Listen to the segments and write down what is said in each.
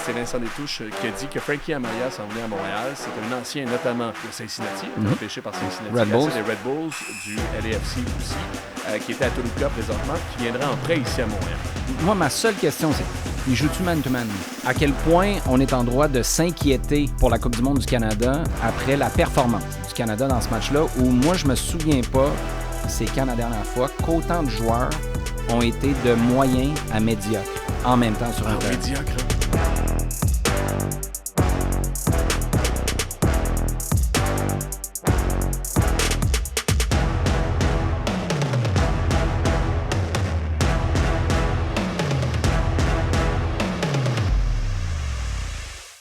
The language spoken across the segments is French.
c'est Vincent Détouche qui a dit que Frankie Amaya s'en venait à Montréal. C'est un ancien, notamment de Cincinnati, repêché par Cincinnati. Red Bulls. Les Red Bulls, du LAFC aussi, qui était à Toluca présentement, qui viendrait en prêt ici à Montréal. Moi, ma seule question, c'est il joue-tu man-to-man? À quel point on est en droit de s'inquiéter pour la Coupe du monde du Canada après la performance du Canada dans ce match-là, où moi, je me souviens pas, c'est quand la dernière fois, qu'autant de joueurs ont été de moyen à médiocre en même temps sur un terrain. Médiocre.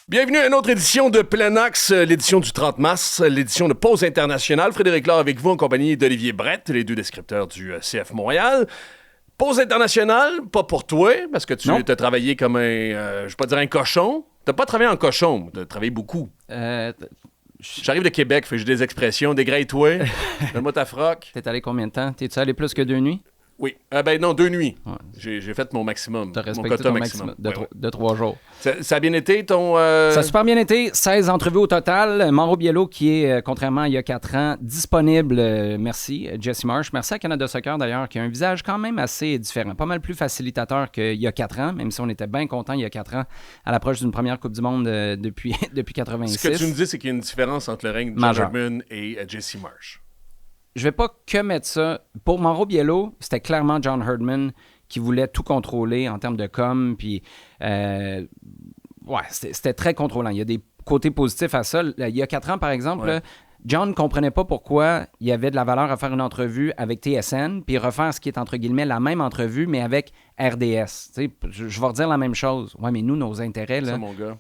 Bienvenue à une autre édition de Plein Axe, l'édition du 30 mars, l'édition de Pause internationale. Frédéric Laure avec vous en compagnie d'Olivier Brett, les deux descripteurs du CF Montréal. Pause internationale, pas pour toi, parce que tu as travaillé comme un, je vais pas dire un cochon. T'as pas travaillé en cochon, t'as travaillé beaucoup. J'arrive de Québec, fait que j'ai des expressions, dégraille-toi, donne-moi ta froc. T'es allé combien de temps? T'es-tu allé plus que 2 nuits? Oui. Non, 2 nuits. Ouais. J'ai fait mon maximum. T'as respecté mon quota ton maximum. de 3 jours. Ça a bien été, ton... Ça a super bien été. 16 entrevues au total. Mauro Biello, qui est, contrairement à il y a 4 ans, disponible. Merci, Jesse Marsh. Merci à Canada Soccer, d'ailleurs, qui a un visage quand même assez différent. Pas mal plus facilitateur qu'il y a 4 ans, même si on était bien content il y a 4 ans à l'approche d'une première Coupe du Monde depuis 86. Ce que tu me dis, c'est qu'il y a une différence entre le règne de John Herdman et Jesse Marsh. Je vais pas que mettre ça. Pour Mauro Biello, c'était clairement John Herdman qui voulait tout contrôler en termes de com. Puis, c'était très contrôlant. Il y a des côtés positifs à ça. Il y a 4 ans, par exemple, là, John ne comprenait pas pourquoi il y avait de la valeur à faire une entrevue avec TSN puis refaire ce qui est, entre guillemets, la même entrevue, mais avec RDS. Tu sais, je vais redire la même chose. Oui, mais nous, nos intérêts, là, ça, mon gars.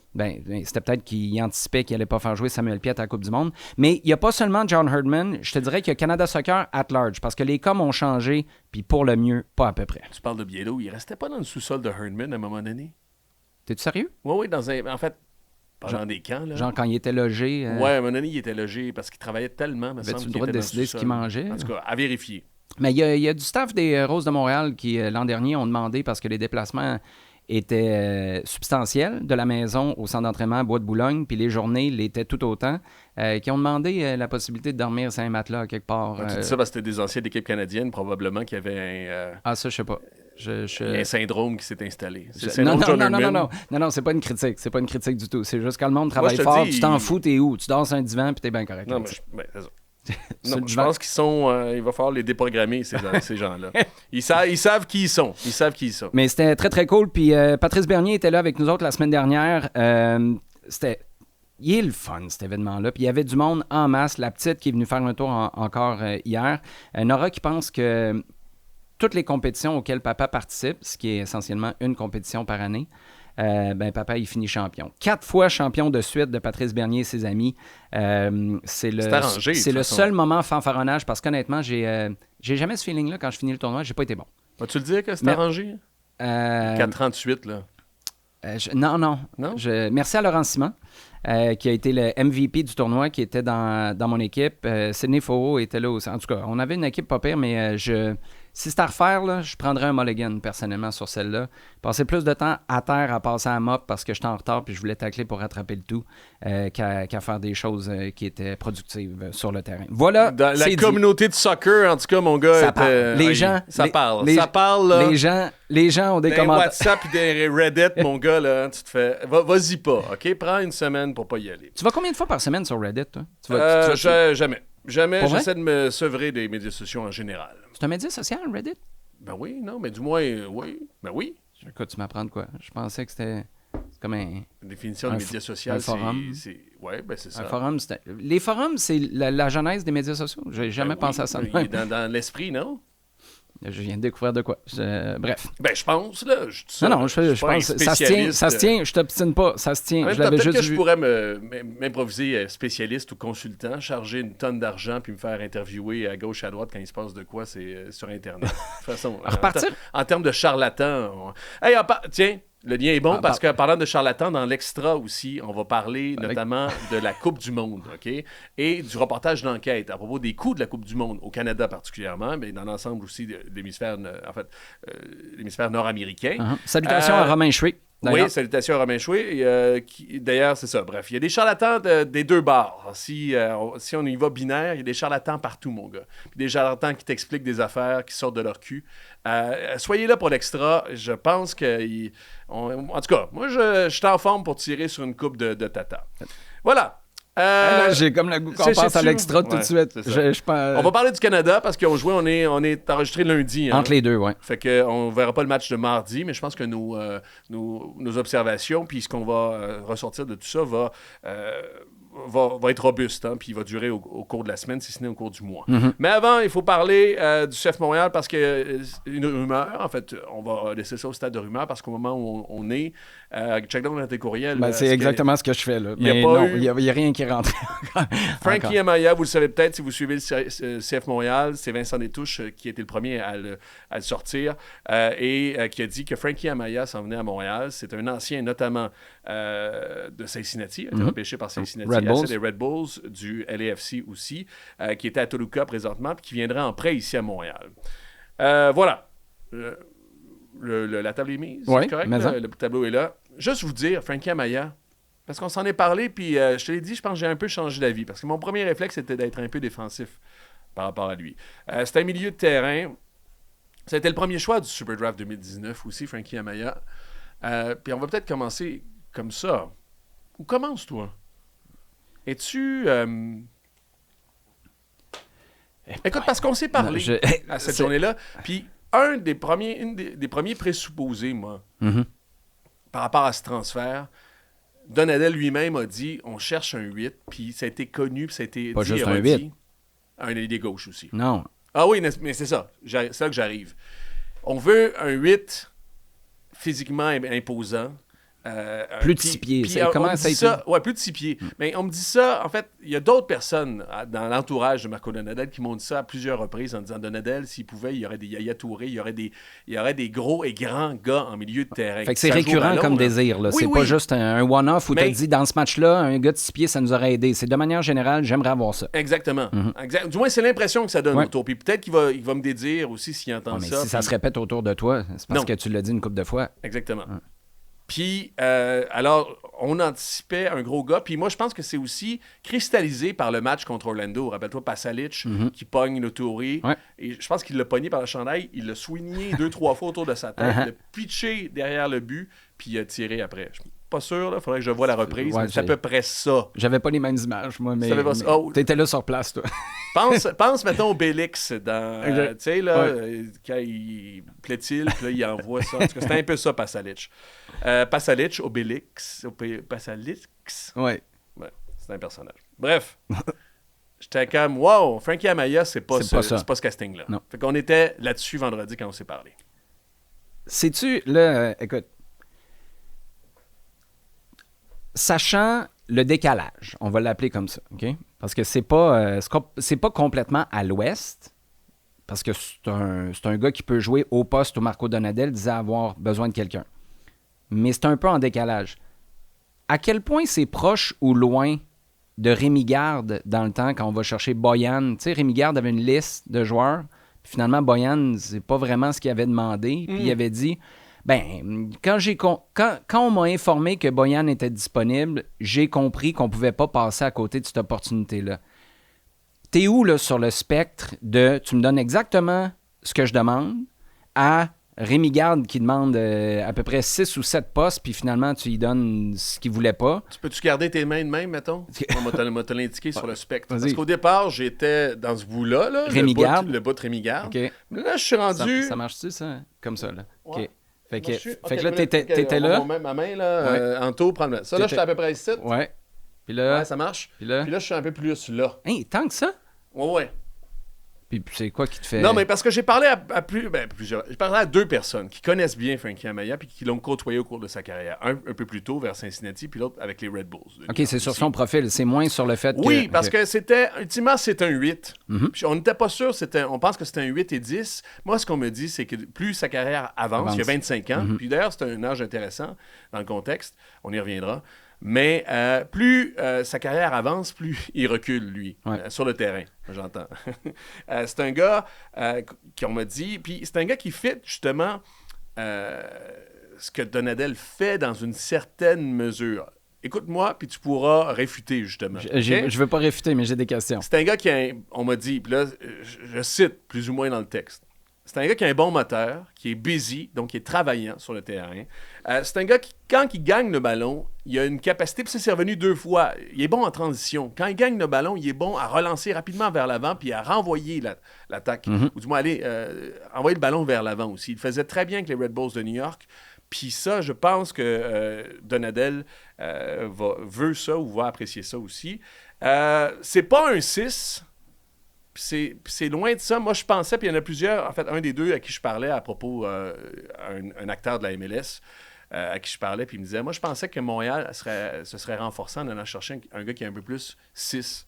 C'était peut-être qu'il anticipait qu'il n'allait pas faire jouer Samuel Piette à la Coupe du monde. Mais il n'y a pas seulement John Herdman. Je te dirais qu'il y a Canada Soccer at large, parce que les coms ont changé, puis pour le mieux, pas à peu près. Tu parles de Biello. Il restait pas dans le sous-sol de Herdman à un moment donné? T'es-tu sérieux? Oui, en fait... Pendant des camps, là. Genre quand il était logé. Ouais, à un moment donné, il était logé parce qu'il travaillait tellement. Avais-tu le droit de décider ce qu'il mangeait? En tout cas, à vérifier. Mais il y a du staff des Roses de Montréal qui, l'an dernier, ont demandé, parce que les déplacements étaient substantiels, de la maison au centre d'entraînement à Bois-de-Boulogne, puis les journées l'étaient tout autant, qui ont demandé la possibilité de dormir sur un matelas quelque part. Tu dis ça parce que c'était des anciens d'équipe canadienne, probablement, qui avaient un... ça, je sais pas. Il y a un syndrome qui s'est installé. Non, c'est pas une critique. C'est pas une critique du tout. C'est juste quand le monde travaille fort, tu t'en fous, t'es où? Tu dors sur un divan, puis t'es bien correct. Non, mais c'est ça. Non, je pense qu'ils sont... il va falloir les déprogrammer, ces gens-là. Ils savent qui ils sont. Ils savent qui ils sont. Mais c'était très, très cool. Puis Patrice Bernier était là avec nous autres la semaine dernière. Il est le fun, cet événement-là. Puis il y avait du monde en masse. La petite qui est venue faire un tour encore hier. Nora qui pense que toutes les compétitions auxquelles papa participe, ce qui est essentiellement une compétition par année, papa, il finit champion. 4 fois champion de suite de Patrice Bernier et ses amis. C'est le seul moment fanfaronnage parce qu'honnêtement, j'ai jamais ce feeling-là quand je finis le tournoi. J'ai pas été bon. Vas-tu le dire que c'est arrangé? 4-38, là. Non. Merci à Laurent Simon, qui a été le MVP du tournoi, qui était dans mon équipe. Sidney Faux était là aussi. En tout cas, on avait une équipe pas pire, mais si c'était à refaire, là, je prendrais un mulligan personnellement sur celle-là. Passer plus de temps à terre à passer à la mop parce que j'étais en retard puis je voulais tacler pour rattraper le tout qu'à faire des choses qui étaient productives sur le terrain. Voilà. Dans la communauté de soccer, en tout cas, mon gars, ça parle. Les gens ont des commentaires. WhatsApp et des Reddit, mon gars, là, tu te fais... Vas-y pas, OK? Prends une semaine pour pas y aller. Tu vas combien de fois par semaine sur Reddit, toi? Jamais. J'essaie de me sevrer des médias sociaux en général. C'est un média social, Reddit? Ben oui, non, mais du moins, oui. Ben oui. Écoute, tu m'apprends de quoi? Je pensais que c'était comme un... La définition de médias sociaux, un forum. C'est ça. Un forum, les forums, c'est la genèse des médias sociaux. J'ai jamais pensé à ça. Dans l'esprit, non? Je viens de découvrir de quoi. Bref. Ben, je pense, là. Je pense que ça se tient. Je t'obstine pas. Ça se tient. Peut-être que je pourrais m'improviser spécialiste ou consultant, charger une tonne d'argent puis me faire interviewer à gauche, à droite quand il se passe de quoi, c'est sur Internet. De toute façon, en termes de charlatan. Tiens, le lien est bon parce que parlant de charlatan, dans l'extra aussi, on va parler notamment de la Coupe du Monde, OK? Et du reportage d'enquête à propos des coûts de la Coupe du Monde, au Canada particulièrement, mais dans l'ensemble aussi de l'hémisphère, l'hémisphère nord-américain. Salutations à Romain Schwick. Oui, salutations à Romain Chouet. D'ailleurs, c'est ça. Bref, il y a des charlatans des deux bords. Si on y va binaire, il y a des charlatans partout, mon gars. Puis des charlatans qui t'expliquent des affaires, qui sortent de leur cul. Soyez là pour l'extra. Je pense que... en tout cas, moi, je suis en forme pour tirer sur une coupe de tata. Voilà. Là, j'ai comme le goût qu'on passe à l'extra tout de suite. On va parler du Canada parce qu'on jouait, on est enregistré lundi. Entre les deux, oui. Fait qu'on ne verra pas le match de mardi, mais je pense que nos observations, puis ce qu'on va ressortir de tout ça va être robuste, hein, puis il va durer au cours de la semaine, si ce n'est au cours du mois. Mm-hmm. Mais avant, il faut parler du CF Montréal parce que une rumeur, en fait, on va laisser ça au stade de rumeur parce qu'au moment où on est, check down dans tes courriels. C'est exactement ce que je fais, là. Mais non, il n'y a rien qui est rentré. Frankie Amaya, vous le savez peut-être si vous suivez le CF Montréal, c'est Vincent Détouche qui a été le premier à le sortir et qui a dit que Frankie Amaya s'en venait à Montréal. C'est un ancien, notamment de Cincinnati, a été repêché par Cincinnati. C'est des Red Bulls, du LAFC aussi, qui était à Toluca présentement, puis qui viendrait en prêt ici à Montréal. Voilà. La table est mise, oui, c'est correct? Le tableau est là. Juste vous dire, Frankie Amaya, parce qu'on s'en est parlé, puis je te l'ai dit, je pense que j'ai un peu changé d'avis, parce que mon premier réflexe, c'était d'être un peu défensif par rapport à lui. C'était un milieu de terrain. C'était le premier choix du Super Draft 2019 aussi, Frankie Amaya. Puis on va peut-être commencer comme ça. Où commences-toi? Es-tu... Écoute, parce qu'on s'est parlé à cette journée-là, puis une des premiers présupposés, moi, par rapport à ce transfert, Donadel lui-même a dit, on cherche un 8, puis ça a été connu, puis ça a été pas dit, juste un 8. Un ailier gauche aussi. Non. Ah oui, mais c'est ça. C'est là que j'arrive. On veut un 8 physiquement imposant. Plus de 6 pieds. Comment ça a été? Oui, plus de 6 pieds. Mais on me dit ça, en fait, il y a d'autres personnes dans l'entourage de Marco Donadel qui m'ont dit ça à plusieurs reprises en disant Donadel, s'il pouvait, il y aurait des Yaya Touré, il y aurait des gros et grands gars en milieu de terrain. Fait que c'est récurrent comme désir. Là. Oui, c'est pas juste un one-off où tu as dit dans ce match-là, un gars de 6 pieds, ça nous aurait aidé. C'est de manière générale, j'aimerais avoir ça. Exactement. Du moins, c'est l'impression que ça donne autour. Puis peut-être qu'il va me dédire aussi s'il entend ça. Si ça se répète autour de toi, c'est parce que tu l'as dit une couple de fois. Exactement. Puis, alors, on anticipait un gros gars. Puis moi, je pense que c'est aussi cristallisé par le match contre Orlando. Rappelle-toi, Pasalic qui pogne le Touré. Ouais. Et je pense qu'il l'a pogné par le chandail. Il l'a swingé 2-3 fois autour de sa tête. Il l'a pitché derrière le but. Puis il a tiré après. Je suis pas sûr, il faudrait que je voie la reprise. Ouais, mais c'est à peu près ça. J'avais pas les mêmes images, moi, mais t'étais là sur place, toi. pense mettons, au Bélix, tu sais, là, quand il plaît-il, puis là, il envoie ça. En tout cas, c'était un peu ça, Pasalic. Pasalic, Obélix. Pasalic. Ouais, c'est un personnage. Bref. J'étais comme, wow, Frankie Amaya, c'est pas ce casting-là. Non. Fait qu'on était là-dessus vendredi quand on s'est parlé. Sais-tu, là, écoute, sachant le décalage, on va l'appeler comme ça, OK? Parce que c'est pas complètement à l'ouest, parce que c'est un gars qui peut jouer au poste où Marco Donadel disait avoir besoin de quelqu'un. Mais c'est un peu en décalage. À quel point c'est proche ou loin de Rémi Garde dans le temps quand on va chercher Boyan? Tu sais, Rémi Garde avait une liste de joueurs, puis finalement, Boyan, c'est pas vraiment ce qu'il avait demandé, puis il avait dit... Quand on m'a informé que Boyan était disponible, j'ai compris qu'on ne pouvait pas passer à côté de cette opportunité-là. T'es où, là, sur le spectre de « tu me donnes exactement ce que je demande » à Rémi Garde qui demande à peu près 6 ou 7 postes, puis finalement, tu lui donnes ce qu'il voulait pas. Tu peux-tu garder tes mains de même, mettons? On m'a te l'indiqué sur le spectre. Parce qu'au départ, j'étais dans ce bout-là, Rémi Garde. Le bout de Rémi Garde. Okay. Mais là, je suis rendu... Ça marche-tu, ça? Comme ça, là? Ouais. OK. Fait que là, t'étais là. Ma main, là, en taux, prendre. Ça, là, j'étais à peu près ici. Ouais. Puis là... Ouais, ça marche. Puis là, je suis un peu plus là. Hey, tant que ça? Ouais. Puis c'est quoi qui te fait... Non, mais parce que j'ai parlé à plusieurs... J'ai parlé à 2 personnes qui connaissent bien Frankie Amaya puis qui l'ont côtoyé au cours de sa carrière. Un peu plus tôt vers Cincinnati, puis l'autre avec les Red Bulls. OK, c'est sur son profil. C'est moins sur le fait que... Oui, parce que ultimement, c'est un 8. Puis on n'était pas sûr, on pense que c'était un 8 et 10. Moi, ce qu'on me dit, c'est que plus sa carrière avance, il y a 25 ans, puis d'ailleurs, c'est un âge intéressant dans le contexte, on y reviendra, mais plus sa carrière avance, plus il recule, lui, sur le terrain, j'entends. C'est un gars qu'on m'a dit, puis c'est un gars qui fit justement ce que Donadel fait dans une certaine mesure. Écoute-moi, puis tu pourras réfuter, justement. Je ne veux pas réfuter, mais j'ai des questions. C'est un gars qui a on m'a dit, puis là, je cite plus ou moins dans le texte. C'est un gars qui a un bon moteur, qui est busy, donc qui est travaillant sur le terrain. C'est un gars qui, quand il gagne le ballon, il a une capacité, puis ça, c'est revenu 2 fois. Il est bon en transition. Quand il gagne le ballon, il est bon à relancer rapidement vers l'avant, puis à renvoyer l'attaque. Ou du moins, envoyer le ballon vers l'avant aussi. Il le faisait très bien avec les Red Bulls de New York. Puis ça, je pense que Donadel veut ça ou va apprécier ça aussi. C'est pas un 6... C'est loin de ça. Moi, je pensais, puis il y en a plusieurs, en fait, un des deux à qui je parlais à propos, un acteur de la MLS, à qui je parlais, puis il me disait, moi, je pensais que Montréal se serait renforcé en allant chercher un gars qui est un peu plus 6.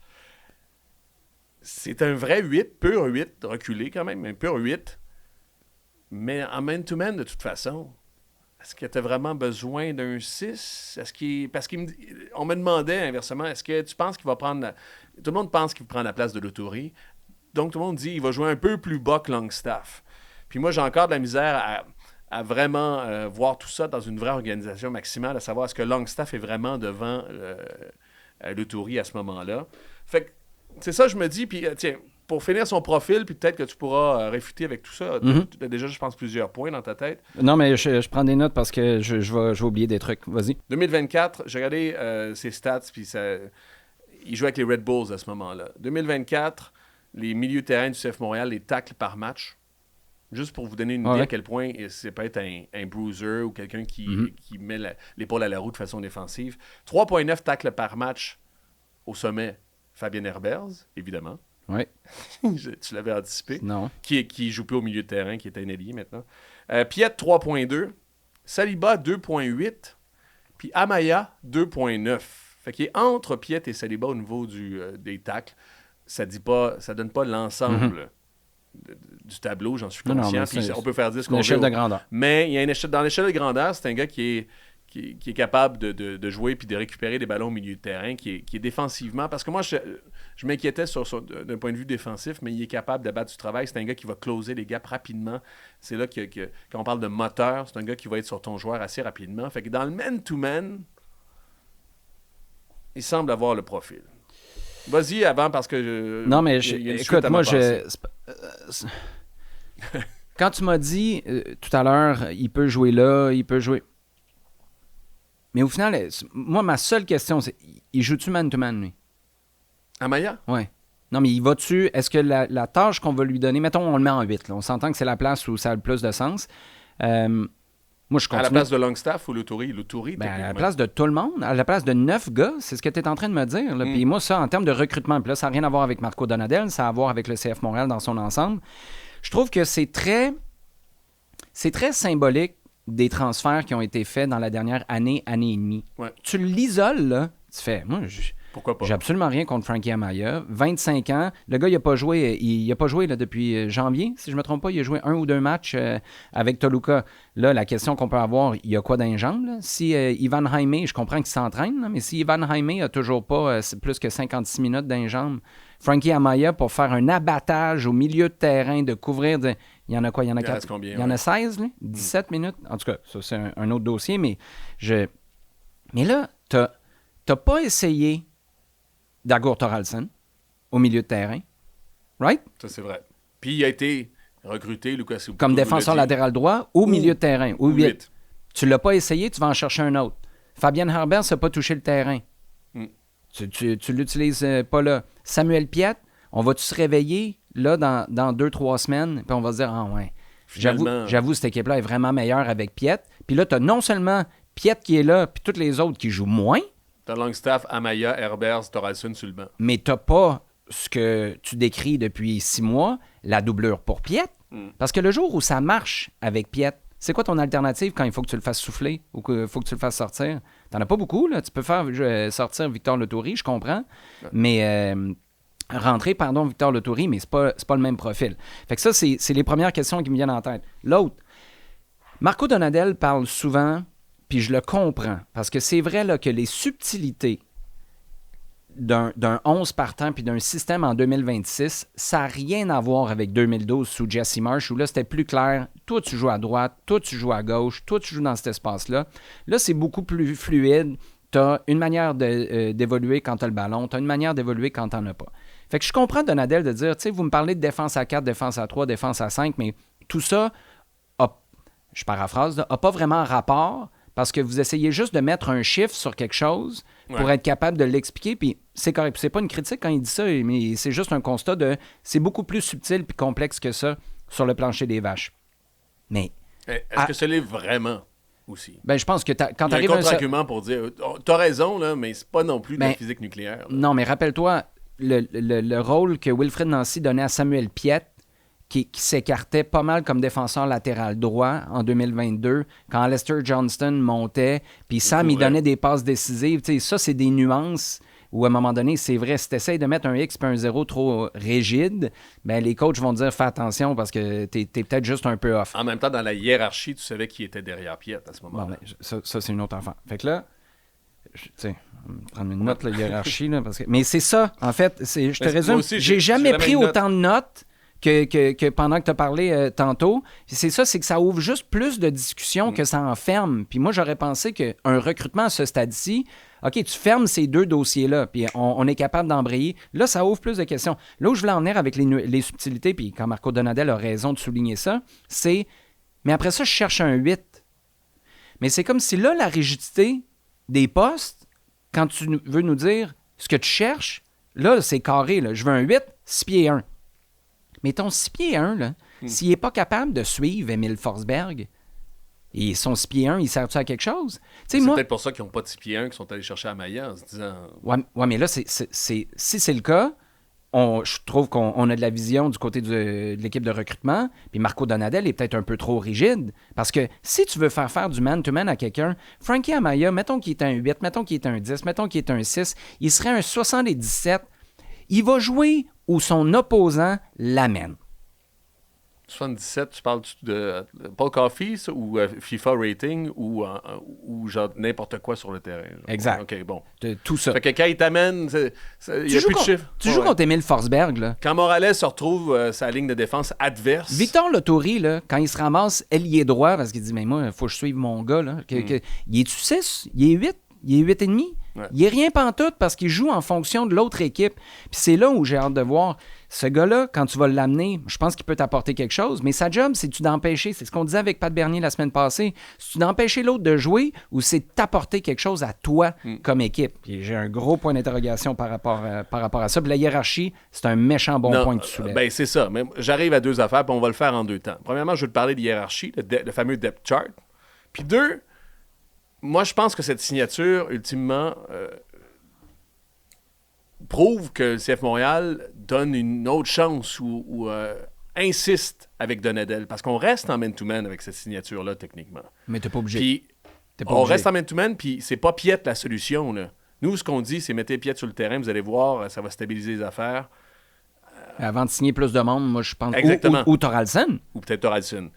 C'est un vrai 8, pur 8, reculé quand même, un pur 8. Mais en man-to-man, de toute façon, est-ce que tu as vraiment besoin d'un 6? Parce qu'on me demandait inversement, est-ce que tu penses qu'il va prendre... Tout le monde pense qu'il va prendre la place de l'Autori. Donc, tout le monde dit qu'il va jouer un peu plus bas que Longstaff. Puis moi, j'ai encore de la misère à vraiment voir tout ça dans une vraie organisation maximale, à savoir est-ce que Longstaff est vraiment devant l'Autori à ce moment-là. Fait que c'est ça, je me dis. Puis tiens, pour finir son profil, puis peut-être que tu pourras réfuter avec tout ça. Tu as déjà, je pense, plusieurs points dans ta tête. Non, mais je prends des notes parce que je vais oublier des trucs. Vas-y. 2024, j'ai regardé ses stats, puis il jouait avec les Red Bulls à ce moment-là. 2024, les milieux de terrain du CF Montréal, les tacles par match. Juste pour vous donner une idée à quel point c'est peut être un bruiser ou quelqu'un qui met l'épaule à la roue de façon défensive. 3,9 tacles par match au sommet. Fabien Herbers, évidemment. Oui. Tu l'avais anticipé. Non. Qui joue plus au milieu de terrain, qui est un ailier maintenant. Piet, 3,2. Saliba, 2,8. Puis Amaya, 2,9. Fait qu'il est entre Piet et Saliba au niveau des tacles. Ça donne pas l'ensemble du tableau, j'en suis conscient. Puis on peut faire dire ce qu'on veut. Une échelle de grandeur. Mais il y a dans l'échelle de grandeur, c'est un gars qui est capable de jouer puis de récupérer des ballons au milieu de terrain, qui est défensivement... Parce que moi, je m'inquiétais d'un point de vue défensif, mais il est capable de battre du travail. C'est un gars qui va closer les gaps rapidement. C'est là que quand on parle de moteur, c'est un gars qui va être sur ton joueur assez rapidement. Fait que dans le man-to-man, il semble avoir le profil. Vas-y avant parce que... Non, mais écoute, moi, quand tu m'as dit tout à l'heure, il peut jouer là, il peut jouer... Mais au final, moi, ma seule question, c'est, il joue-tu man-to-man, lui? Amaya? Oui. Non, mais il va-tu... Est-ce que la tâche qu'on va lui donner... Mettons, on le met en 8, là, on s'entend que c'est la place où ça a le plus de sens. Moi, je continue. À la place de Longstaff ou l'Autori? À la place de tout le monde, à la place de 9 gars, c'est ce que tu es en train de me dire. Puis moi, ça, en termes de recrutement, puis là, ça n'a rien à voir avec Marco Donadel, ça a à voir avec le CF Montréal dans son ensemble. Je trouve que c'est très symbolique des transferts qui ont été faits dans la dernière année et demie. Ouais. Tu l'isoles, là, tu fais... Moi, pourquoi pas? J'ai absolument rien contre Frankie Amaya. 25 ans. Le gars, il n'a pas joué, là, depuis janvier. Si je ne me trompe pas, il a joué 1 ou 2 matchs avec Toluca. Là, la question qu'on peut avoir, il y a quoi dans les jambes? Là? Si Ivan Jaime, je comprends qu'il s'entraîne, là, mais si Ivan Jaime n'a toujours pas plus que 56 minutes dans les jambes, Frankie Amaya, pour faire un abattage au milieu de terrain, de couvrir... Il y en a quoi? Il y en a 4? Combien, il y en a 16, là? 17 minutes? En tout cas, ça, c'est un autre dossier, mais là, t'as pas essayé Dagur Thoralson au milieu de terrain, right? Ça, c'est vrai. Puis il a été recruté, Lucas Soupo, comme défenseur latéral droit au milieu de terrain, ou 8. Tu l'as pas essayé, tu vas en chercher un autre. Fabien Herbers n'a pas touché le terrain. Tu l'utilises pas là. Samuel Piet, on va-tu se réveiller là dans 2-3 semaines, puis on va se dire, ah ouais, j'avoue, cette équipe-là est vraiment meilleure avec Piet. Puis là, tu as non seulement Piet qui est là, puis tous les autres qui jouent moins. T'as Longstaff, Amaya, Herbers, Thoralson sur le banc. Mais t'as pas ce que tu décris depuis 6 mois, la doublure pour Piet. Parce que le jour où ça marche avec Piet, c'est quoi ton alternative quand il faut que tu le fasses souffler ou qu'il faut que tu le fasses sortir? T'en as pas beaucoup, là. Tu peux faire sortir Victor L'Autori, je comprends. Ouais. Mais rentrer, Victor L'Autori, mais c'est pas le même profil. Fait que ça, c'est les premières questions qui me viennent en tête. L'autre, Marco Donadel parle souvent, puis je le comprends, parce que c'est vrai là, que les subtilités d'un 11 partant puis d'un système en 2026, ça n'a rien à voir avec 2012 sous Jesse Marsh, où là, c'était plus clair. Toi, tu joues à droite, toi, tu joues à gauche, toi, tu joues dans cet espace-là. Là, c'est beaucoup plus fluide. Tu as une manière d'évoluer quand tu as le ballon, tu as une manière d'évoluer quand tu n'en as pas. Fait que je comprends Donadel de dire, tu sais, vous me parlez de défense à 4, défense à 3, défense à 5, mais tout ça, je paraphrase, n'a pas vraiment rapport parce que vous essayez juste de mettre un chiffre sur quelque chose pour être capable de l'expliquer, puis c'est correct. Puis c'est pas une critique quand il dit ça, mais c'est juste un constat de c'est beaucoup plus subtil puis complexe que ça sur le plancher des vaches. Mais est-ce que ce l'est vraiment aussi? Ben, je pense que quand tu arrives à un contre-argument pour dire t'as raison, là, mais c'est pas non plus de la physique nucléaire. Là. Non, mais rappelle-toi le rôle que Wilfried Nancy donnait à Samuel Piette, qui s'écartait pas mal comme défenseur latéral droit en 2022, quand Lester Johnston montait, puis Sam, il donnait des passes décisives. T'sais, ça, c'est des nuances où, à un moment donné, c'est vrai, si tu essaies de mettre un X et un 0 trop rigide, ben, les coachs vont te dire « Fais attention parce que t'es peut-être juste un peu off. » En même temps, dans la hiérarchie, tu savais qui était derrière Piette à ce moment-là. Bon, ça, c'est une autre affaire. Fait que là, tu sais, prendre une note, la hiérarchie, là, parce que... Mais c'est ça, en fait, je te résume, j'ai jamais pris autant de notes que pendant que tu as parlé tantôt. C'est ça, c'est que ça ouvre juste plus de discussions que ça enferme. Puis moi, j'aurais pensé qu'un recrutement à ce stade-ci, OK, tu fermes ces deux dossiers-là, puis on est capable d'embrayer. Là, ça ouvre plus de questions. Là où je voulais en venir avec les subtilités, puis quand Marco Donadel a raison de souligner ça, c'est, mais après ça, je cherche un 8. Mais c'est comme si là, la rigidité des postes, quand tu veux nous dire ce que tu cherches, là, c'est carré. Là. Je veux un 8, 6 pieds 1. Mais ton 6 pieds 1, là, s'il n'est pas capable de suivre Emile Forsberg, et son 6 pieds 1, il sert-tu à quelque chose? C'est peut-être pour ça qu'ils n'ont pas de 6 pieds 1 qu'ils sont allés chercher à Maya en se disant... Ouais, mais là, si c'est le cas, je trouve qu'on a de la vision du côté de l'équipe de recrutement, puis Marco Donadel est peut-être un peu trop rigide, parce que si tu veux faire du man-to-man à quelqu'un, Frankie Amaya, mettons qu'il est un 8, mettons qu'il est un 10, mettons qu'il est un 6, il serait un 77, il va jouer où son opposant l'amène. 77, tu parles de Paul Coffey ou FIFA rating ou genre n'importe quoi sur le terrain. Genre. Exact. OK, bon. Tout ça. Fait que quand il t'amène, il n'y a plus de chiffres. Tu joues contre Emile Forsberg, là. Quand Morales se retrouve sa ligne de défense adverse. Victor Lotori, là, quand il se ramasse ailier droit, parce qu'il dit, mais moi, il faut que je suive mon gars, là. Il est-tu 6? Il est 8? Il est 8,5? Ouais. Il est rien pantoute parce qu'il joue en fonction de l'autre équipe. Puis c'est là où j'ai hâte de voir. Ce gars-là, quand tu vas l'amener, je pense qu'il peut t'apporter quelque chose, mais sa job, c'est-tu d'empêcher, c'est ce qu'on disait avec Pat Bernier la semaine passée, c'est-tu d'empêcher l'autre de jouer ou c'est t'apporter quelque chose à toi comme équipe? Puis j'ai un gros point d'interrogation par rapport à ça. Puis la hiérarchie, c'est un méchant bon point que tu soulèves. Ben c'est ça. Mais j'arrive à deux affaires, puis on va le faire en deux temps. Premièrement, je veux te parler de hiérarchie, le fameux depth chart. Puis deux, moi, je pense que cette signature, ultimement... prouve que le CF Montréal donne une autre chance ou insiste avec Donadel. Parce qu'on reste en man-to-man avec cette signature-là, techniquement. Mais t'es pas obligé. Puis, reste en man-to-man, puis c'est pas Piette la solution. Là. Nous, ce qu'on dit, c'est mettez Piette sur le terrain, vous allez voir, ça va stabiliser les affaires. Avant de signer plus de monde, moi, je pense... Exactement. Ou Thoralson. Ou peut-être Thoralson.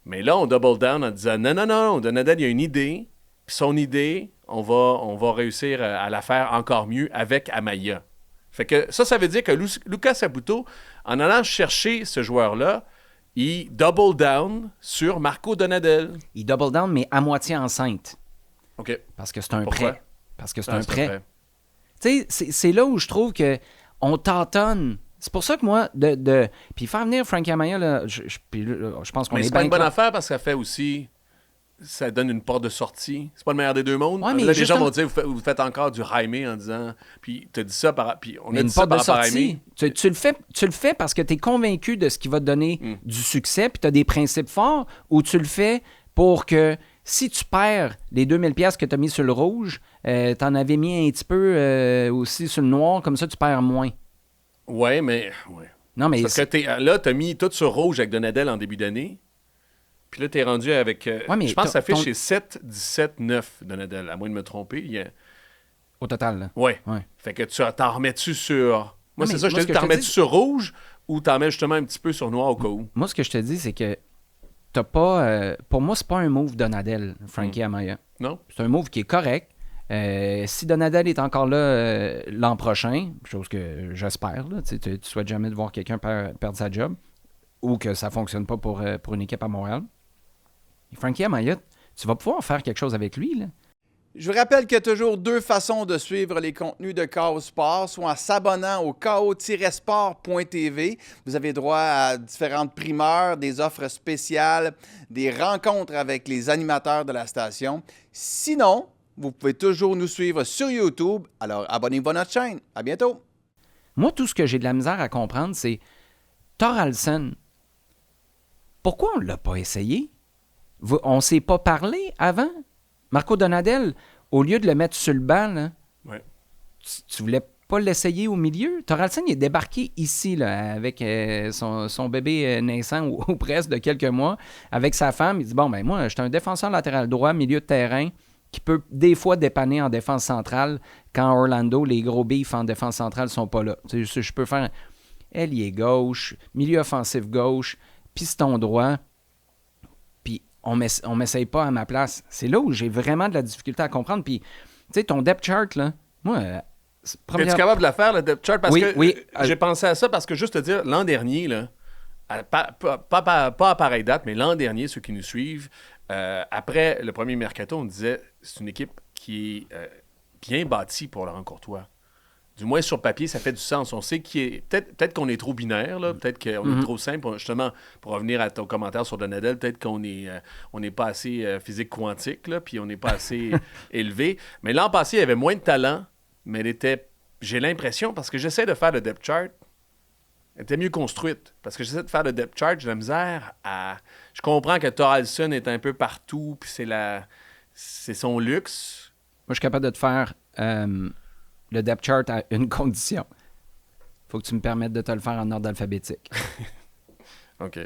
Mais là, on double down en disant non, Donadel, il y a une idée, puis son idée, on va réussir à la faire encore mieux avec Amaya. Fait que ça veut dire que Lucas Saputo, en allant chercher ce joueur-là, il double down sur Marco Donadel. Il double down, mais à moitié enceinte. OK. Parce que c'est un Pourquoi? prêt. Parce que c'est un prêt. Tu sais, c'est là où je trouve qu'on tâtonne. C'est pour ça que moi, puis faire venir Frankie Amaya, là, je pense qu'on est bien... Mais c'est pas une bonne affaire parce que ça fait aussi... Ça donne une porte de sortie. C'est pas le meilleur des deux mondes. Ouais, mais là, les gens vont dire, vous faites encore du Jaime en disant... Puis tu as dit ça puis on a dit ça par rapport à Jaime. Tu le fais parce que tu es convaincu de ce qui va te donner du succès, puis tu as des principes forts, ou tu le fais pour que si tu perds les 2000$ que tu as mis sur le rouge, tu en avais mis un petit peu aussi sur le noir, comme ça tu perds moins. Ouais, mais... Ouais. Non, mais parce que là, tu as mis tout sur rouge avec Donadel en début d'année. Puis là, tu es rendu avec... je pense que ça affiche chez 7, 17, 9 Donadel, à moins de me tromper. Au total, là. Ouais. Fait que tu t'en remets-tu sur... Moi, c'est ça, je te dis, t'en remets-tu sur rouge ou t'en mets justement un petit peu sur noir au cas où? Moi, ce que je te dis, c'est que t'as pas... pour moi, c'est pas un move Donadel, Frankie Amaya. Non? C'est un move qui est correct. Si Donadel est encore là l'an prochain, chose que j'espère, là, tu ne souhaites jamais de voir quelqu'un perdre sa job ou que ça ne fonctionne pas pour une équipe à Montréal. Et Frankie Amaya, tu vas pouvoir faire quelque chose avec lui, là. Je vous rappelle qu'il y a toujours 2 façons de suivre les contenus de KO Sport, soit en s'abonnant au ko-sport.tv. Vous avez droit à différentes primeurs, des offres spéciales, des rencontres avec les animateurs de la station. Sinon, vous pouvez toujours nous suivre sur YouTube. Alors, abonnez-vous à notre chaîne. À bientôt. Moi, tout ce que j'ai de la misère à comprendre, c'est Thoralson. Pourquoi on ne l'a pas essayé? On ne s'est pas parlé avant? Marco Donadel, au lieu de le mettre sur le banc, là, ouais. tu voulais pas l'essayer au milieu? Thoralson, il est débarqué ici là, avec son bébé naissant ou presque de quelques mois, avec sa femme. Il dit, bon, ben moi, je suis un défenseur latéral droit, milieu de terrain, qui peut des fois dépanner en défense centrale quand Orlando, les gros bifs en défense centrale sont pas là. Je peux faire ailier gauche, milieu offensif gauche, piston droit. On ne m'essaye pas à ma place. C'est là où j'ai vraiment de la difficulté à comprendre. Puis, tu sais, ton depth chart, là, moi... Es-tu capable de la faire, le depth chart? Parce que j'ai pensé à ça parce que, juste te dire, l'an dernier, là, pas à pareille date, mais l'an dernier, ceux qui nous suivent, après le premier mercato, on disait c'est une équipe qui est bien bâtie pour Laurent Courtois. Du moins, sur papier, ça fait du sens. On sait qu'il est... Peut-être qu'on est trop binaire, là. Peut-être qu'on est trop simple. Justement, pour revenir à ton commentaire sur Donadel, peut-être qu'on n'est pas assez physique quantique, là, puis on n'est pas assez élevé. Mais l'an passé, il y avait moins de talent, mais elle était... J'ai l'impression, parce que j'essaie de faire le depth chart, elle était mieux construite. Parce que j'essaie de faire le depth chart, j'ai la misère à... Je comprends que Thoralson est un peu partout, puis c'est son luxe. Moi, je suis capable de te faire... le depth chart a une condition. Il faut que tu me permettes de te le faire en ordre alphabétique. OK.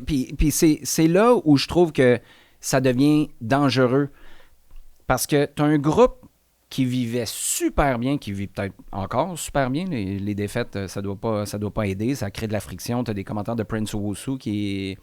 Puis c'est là où je trouve que ça devient dangereux. Parce que tu as un groupe qui vivait super bien, qui vit peut-être encore super bien. Les défaites, ça doit pas aider. Ça crée de la friction. Tu as des commentaires de Prince Owusu qui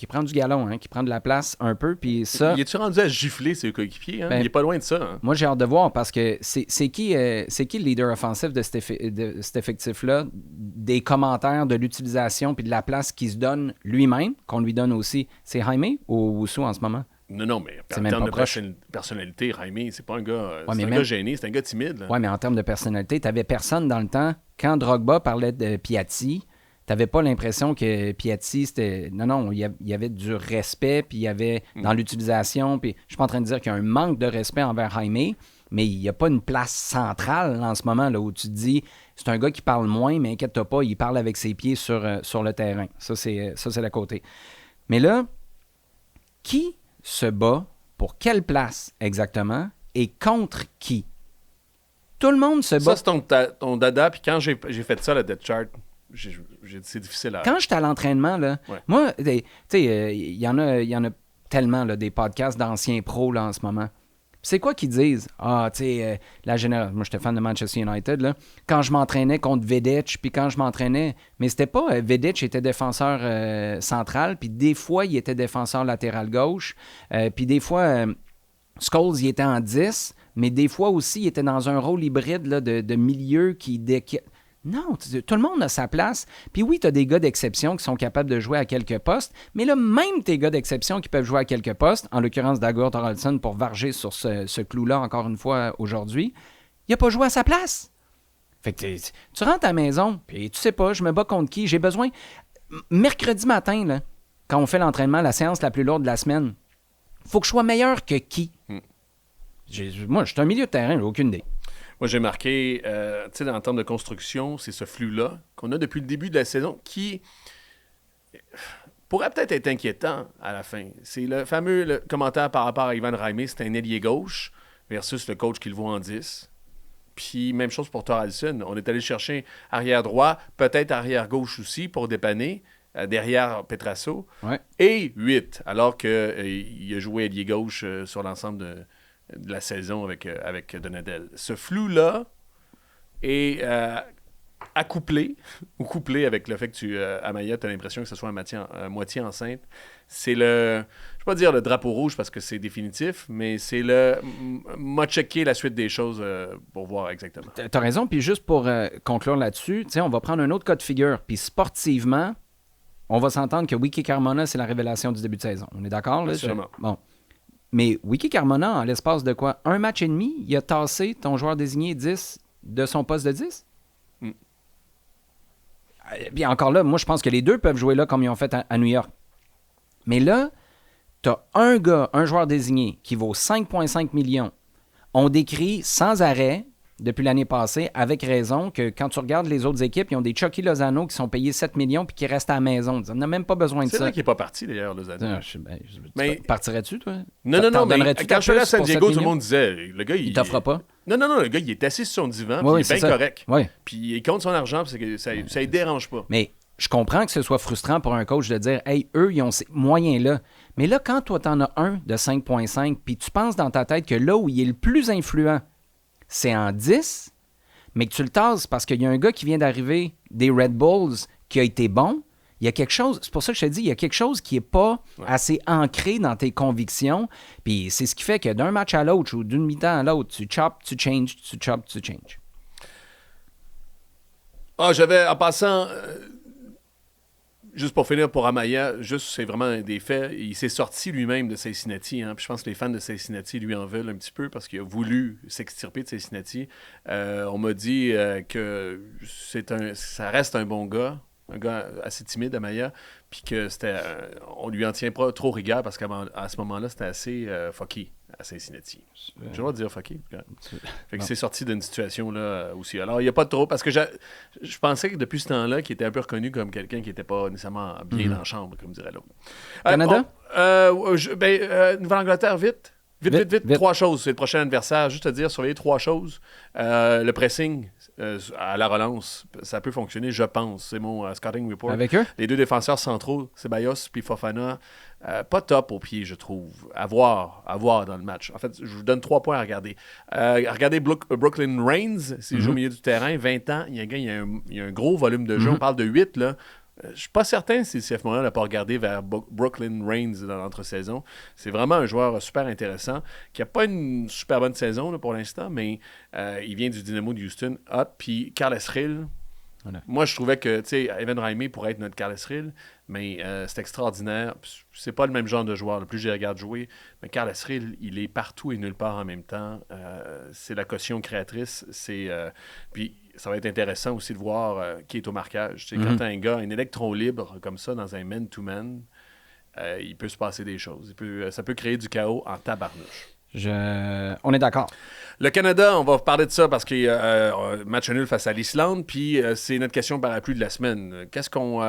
prend du galon, hein, qui prend de la place un peu. Puis ça, il est-tu rendu à gifler ses coéquipiers? Hein? Il est pas loin de ça. Hein? Moi, j'ai hâte de voir parce que c'est qui le leader offensif de cet effectif-là? Des commentaires, de l'utilisation puis de la place qu'il se donne lui-même, qu'on lui donne aussi. C'est Jaime ou Owusu en ce moment? Non, mais en termes de personnalité, Jaime, c'est pas un gars, gars gêné, c'est un gars timide. Oui, mais en termes de personnalité, tu n'avais personne dans le temps. Quand Drogba parlait de Piatti, t'avais pas l'impression que Piatti, c'était... Non, il y avait du respect, puis il y avait dans l'utilisation, puis je suis pas en train de dire qu'il y a un manque de respect envers Jaime, mais il n'y a pas une place centrale en ce moment là où tu te dis, c'est un gars qui parle moins, mais inquiète-toi pas, il parle avec ses pieds sur le terrain. Ça, c'est le côté. Mais là, qui se bat pour quelle place exactement et contre qui? Tout le monde se bat. Ça, c'est ton dada, puis quand j'ai fait ça, le depth chart, c'est difficile à... Quand j'étais à l'entraînement, là, moi, tu sais, il y en a tellement là, des podcasts d'anciens pros là, en ce moment. C'est quoi qu'ils disent? Ah, tu sais, la génération... Moi, j'étais fan de Manchester United, là. Quand je m'entraînais contre Vidic, puis quand je m'entraînais... Mais c'était pas... Vidic était défenseur central, puis des fois, il était défenseur latéral gauche. Puis des fois, Scholes, il était en 10, mais des fois aussi, il était dans un rôle hybride là, de milieu qui... Non, tout le monde a sa place. Puis oui, tu as des gars d'exception qui sont capables de jouer à quelques postes, mais là, même tes gars d'exception qui peuvent jouer à quelques postes, en l'occurrence Dagur Thoralson pour varger sur ce clou-là encore une fois aujourd'hui, il n'a pas joué à sa place. Fait que tu rentres à la maison, puis tu sais pas, je me bats contre qui, j'ai besoin... Mercredi matin, là, quand on fait l'entraînement, la séance la plus lourde de la semaine, faut que je sois meilleur que qui? Moi, je suis un milieu de terrain, j'ai aucune idée. Moi, j'ai marqué, tu sais, en termes de construction, c'est ce flux-là qu'on a depuis le début de la saison qui pourrait peut-être être inquiétant à la fin. C'est le fameux commentaire par rapport à Ivan Jaime, c'est un ailier gauche versus le coach qui le voit en 10. Puis, même chose pour Thoralson. On est allé chercher arrière droit, peut-être arrière gauche aussi pour dépanner, derrière Petrasso. Ouais. Et 8, alors qu'il a joué ailier gauche sur l'ensemble de la saison avec Donadel. Ce flou-là est accouplé ou couplé avec le fait que Amaya, tu as l'impression que ce soit moitié enceinte, c'est je ne vais pas dire le drapeau rouge parce que c'est définitif, mais c'est m'a checké la suite des choses pour voir exactement. Tu as raison, puis juste pour conclure là-dessus, on va prendre un autre cas de figure, puis sportivement, on va s'entendre que Wiki Carmona, c'est la révélation du début de saison. On est d'accord? Là? Bon. Mais Wiki Carmona, en l'espace de quoi? Un match et demi, il a tassé ton joueur désigné 10 de son poste de 10? Puis encore là, moi, je pense que les deux peuvent jouer là comme ils ont fait à New York. Mais là, tu as un joueur désigné qui vaut 5,5 millions. On décrit sans arrêt, depuis l'année passée, avec raison, que quand tu regardes les autres équipes, ils ont des Chucky Lozano qui sont payés 7 millions puis qui restent à la maison. On n'a même pas besoin de ça. C'est vrai qu'il n'est pas parti, d'ailleurs, Lozano. Mais partirais-tu, toi? Non, mais quand je suis allé à San Diego, tout le monde disait, le gars, il t'offre pas? Non, le gars, il est assis sur son divan, puis il est bien correct. Puis il compte son argent, parce que ça ne dérange pas. Mais je comprends que ce soit frustrant pour un coach de dire, hey, eux, ils ont ces moyens-là. Mais là, quand toi, t'en as un de 5,5, puis tu penses dans ta tête que là où il est le plus influent, c'est en 10, mais que tu le tasses parce qu'il y a un gars qui vient d'arriver des Red Bulls qui a été bon, il y a quelque chose, c'est pour ça que je te dis, il y a quelque chose qui n'est pas assez ancré dans tes convictions, puis c'est ce qui fait que d'un match à l'autre ou d'une mi-temps à l'autre, tu choppes, tu changes, tu choppes, tu changes. J'avais, en passant... Juste pour finir pour Amaya, c'est vraiment des faits. Il s'est sorti lui-même de Cincinnati. Puis je pense que les fans de Cincinnati lui en veulent un petit peu parce qu'il a voulu s'extirper de Cincinnati. On m'a dit que ça reste un bon gars, un gars assez timide, Amaya, puis que on lui en tient pas trop rigueur parce qu'à ce moment-là, c'était assez fucky à Cincinnati. J'ai le droit de dire fucky. Fait que c'est sorti d'une situation là aussi. Alors, il n'y a pas de trop... Parce que je pensais que depuis ce temps-là, qu'il était un peu reconnu comme quelqu'un qui n'était pas nécessairement bien dans la chambre, comme dirait l'autre. Canada? Nouvelle-Angleterre, vite. Vite. 3 choses. C'est le prochain adversaire. Juste à dire, surveiller 3 choses. Le pressing à la relance, ça peut fonctionner, je pense. C'est mon scouting report. Avec eux? Les 2 défenseurs centraux, Ceballos puis Fofana, pas top au pied, je trouve. À voir dans le match. En fait, je vous donne 3 points à regarder. Regardez Brooklyn Reigns, s'il joue au milieu du terrain, 20 ans, il y a un gros volume de jeu. On parle de 8, là. Je suis pas certain si CF Montréal n'a pas regardé vers Brooklyn Reigns dans l'entre-saison. C'est vraiment un joueur super intéressant qui n'a pas une super bonne saison là, pour l'instant, mais il vient du Dynamo de Houston. Puis Carles Rill. Voilà. Moi, je trouvais que Evan Raimé pourrait être notre Carles Rill, mais c'est extraordinaire. C'est pas le même genre de joueur. Plus j'y regarde jouer, mais Carles Rill, il est partout et nulle part en même temps. C'est la caution créatrice. Puis ça va être intéressant aussi de voir qui est au marquage. Quand tu as un gars, un électron libre comme ça, dans un man-to-man, il peut se passer des choses. Ça peut créer du chaos en tabarnouche. On est d'accord. Le Canada, on va parler de ça parce qu'il y a un match nul face à l'Islande, puis c'est notre question parapluie de la semaine. Qu'est-ce qu'on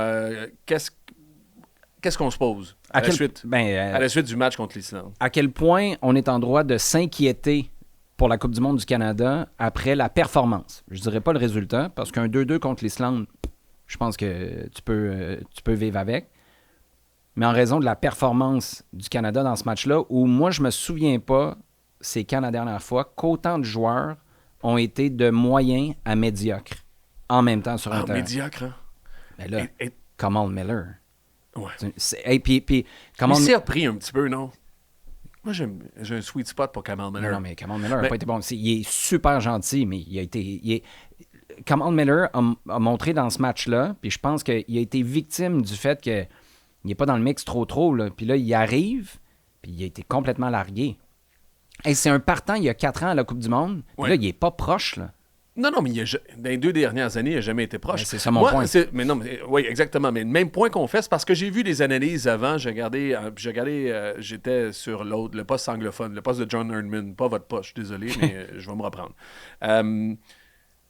se pose à la suite du match contre l'Islande? À quel point on est en droit de s'inquiéter pour la Coupe du monde du Canada après la performance? Je dirais pas le résultat, parce qu'un 2-2 contre l'Islande, je pense que tu peux vivre avec. Mais en raison de la performance du Canada dans ce match-là, où moi, je me souviens pas, c'est quand la dernière fois, qu'autant de joueurs ont été de moyens à médiocres en même temps sur un terrain. Médiocre, hein? Mais là, Kamal Miller. Ouais. Puis il s'est repris un petit peu, non? Moi, j'ai un sweet spot pour Kamal Miller. Non, mais Kamal Miller n'a pas été bon. Il est super gentil, mais Kamal Miller a montré dans ce match-là, puis je pense qu'il a été victime du fait qu'il n'est pas dans le mix trop, là. Puis là, il arrive, puis il a été complètement largué. Et c'est un partant il y a 4 ans à la Coupe du monde. Puis là, il n'est pas proche, là. Non, mais dans les 2 dernières années, il n'a jamais été proche. C'est ça mon point. Oui, exactement. Mais le même point qu'on fait, c'est parce que j'ai vu les analyses avant. J'étais sur l'autre, le poste anglophone, le poste de John Erdman. Pas votre poste, je suis désolé, mais je vais me reprendre.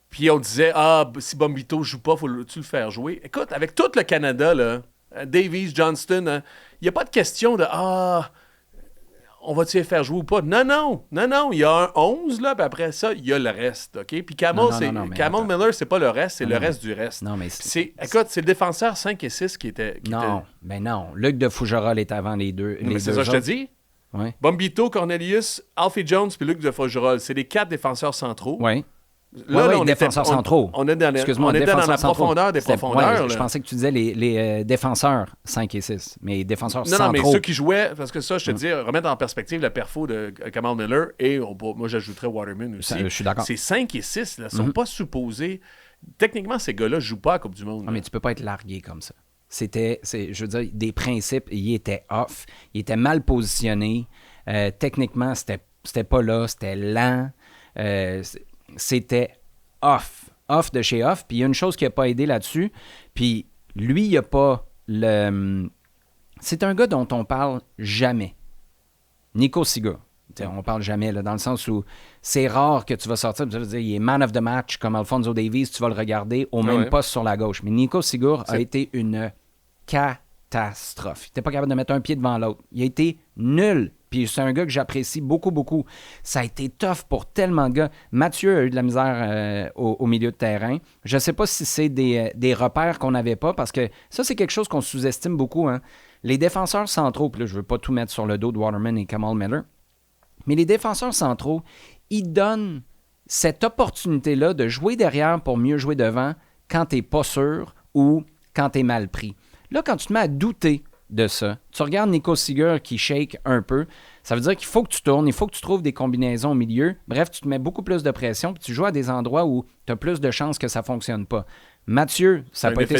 Puis on disait, si Bombito ne joue pas, faut-tu le faire jouer? Écoute, avec tout le Canada, là, Davies, Johnston, il n'y a pas de question de on va-tu les faire jouer ou pas? Non. Il y a un 11, là, puis après ça, il y a le reste, OK? Puis Kamal Miller, c'est pas le reste, c'est le reste du reste. Non, mais écoute, c'est le défenseur 5 et 6 qui était... Non. Luc de Fougerolles est avant les deux. C'est ça que je te dis? Ouais. Bombito, Cornelius, Alfie Jones puis Luc de Fougerolles. C'est les 4 défenseurs centraux. Oui. Là, on défenseurs centraux. On est dans la profondeur des profondeurs. Je pensais que tu disais les défenseurs 5 et 6, mais défenseurs centraux. Non, mais ceux qui jouaient, parce que ça, je te dis, remettre en perspective le perfo de Kamal Miller et moi, j'ajouterais Waterman aussi. Je suis d'accord. Ces 5 et 6 ne sont pas supposés... Techniquement, ces gars-là ne jouent pas à la Coupe du Monde. Non, mais tu peux pas être largué comme ça. Je veux dire, des principes, il était off, il était mal positionné. Techniquement, c'était pas là, c'était lent. C'était off de chez off. Puis il y a une chose qui n'a pas aidé là-dessus. Puis lui, il n'y a pas le... C'est un gars dont on parle jamais. Nico Siga. On parle jamais, là, dans le sens où c'est rare que tu vas sortir, tu vas dire, il est man of the match comme Alphonso Davies, tu vas le regarder au même poste sur la gauche. Mais Nico Siga a été une catastrophe. Il n'était pas capable de mettre un pied devant l'autre. Il a été nul. Puis c'est un gars que j'apprécie beaucoup, beaucoup. Ça a été tough pour tellement de gars. Mathieu a eu de la misère au milieu de terrain. Je ne sais pas si c'est des repères qu'on n'avait pas, parce que ça, c'est quelque chose qu'on sous-estime beaucoup. Hein. Les défenseurs centraux, puis là, je ne veux pas tout mettre sur le dos de Waterman et Kamal Miller, mais les défenseurs centraux, ils donnent cette opportunité-là de jouer derrière pour mieux jouer devant quand tu n'es pas sûr ou quand tu es mal pris. Là, quand tu te mets à douter de ça, tu regardes Nico Siga qui shake un peu, ça veut dire qu'il faut que tu tournes, il faut que tu trouves des combinaisons au milieu. Bref, tu te mets beaucoup plus de pression, puis tu joues à des endroits où tu as plus de chances que ça ne fonctionne pas. Mathieu, ça n'a pas été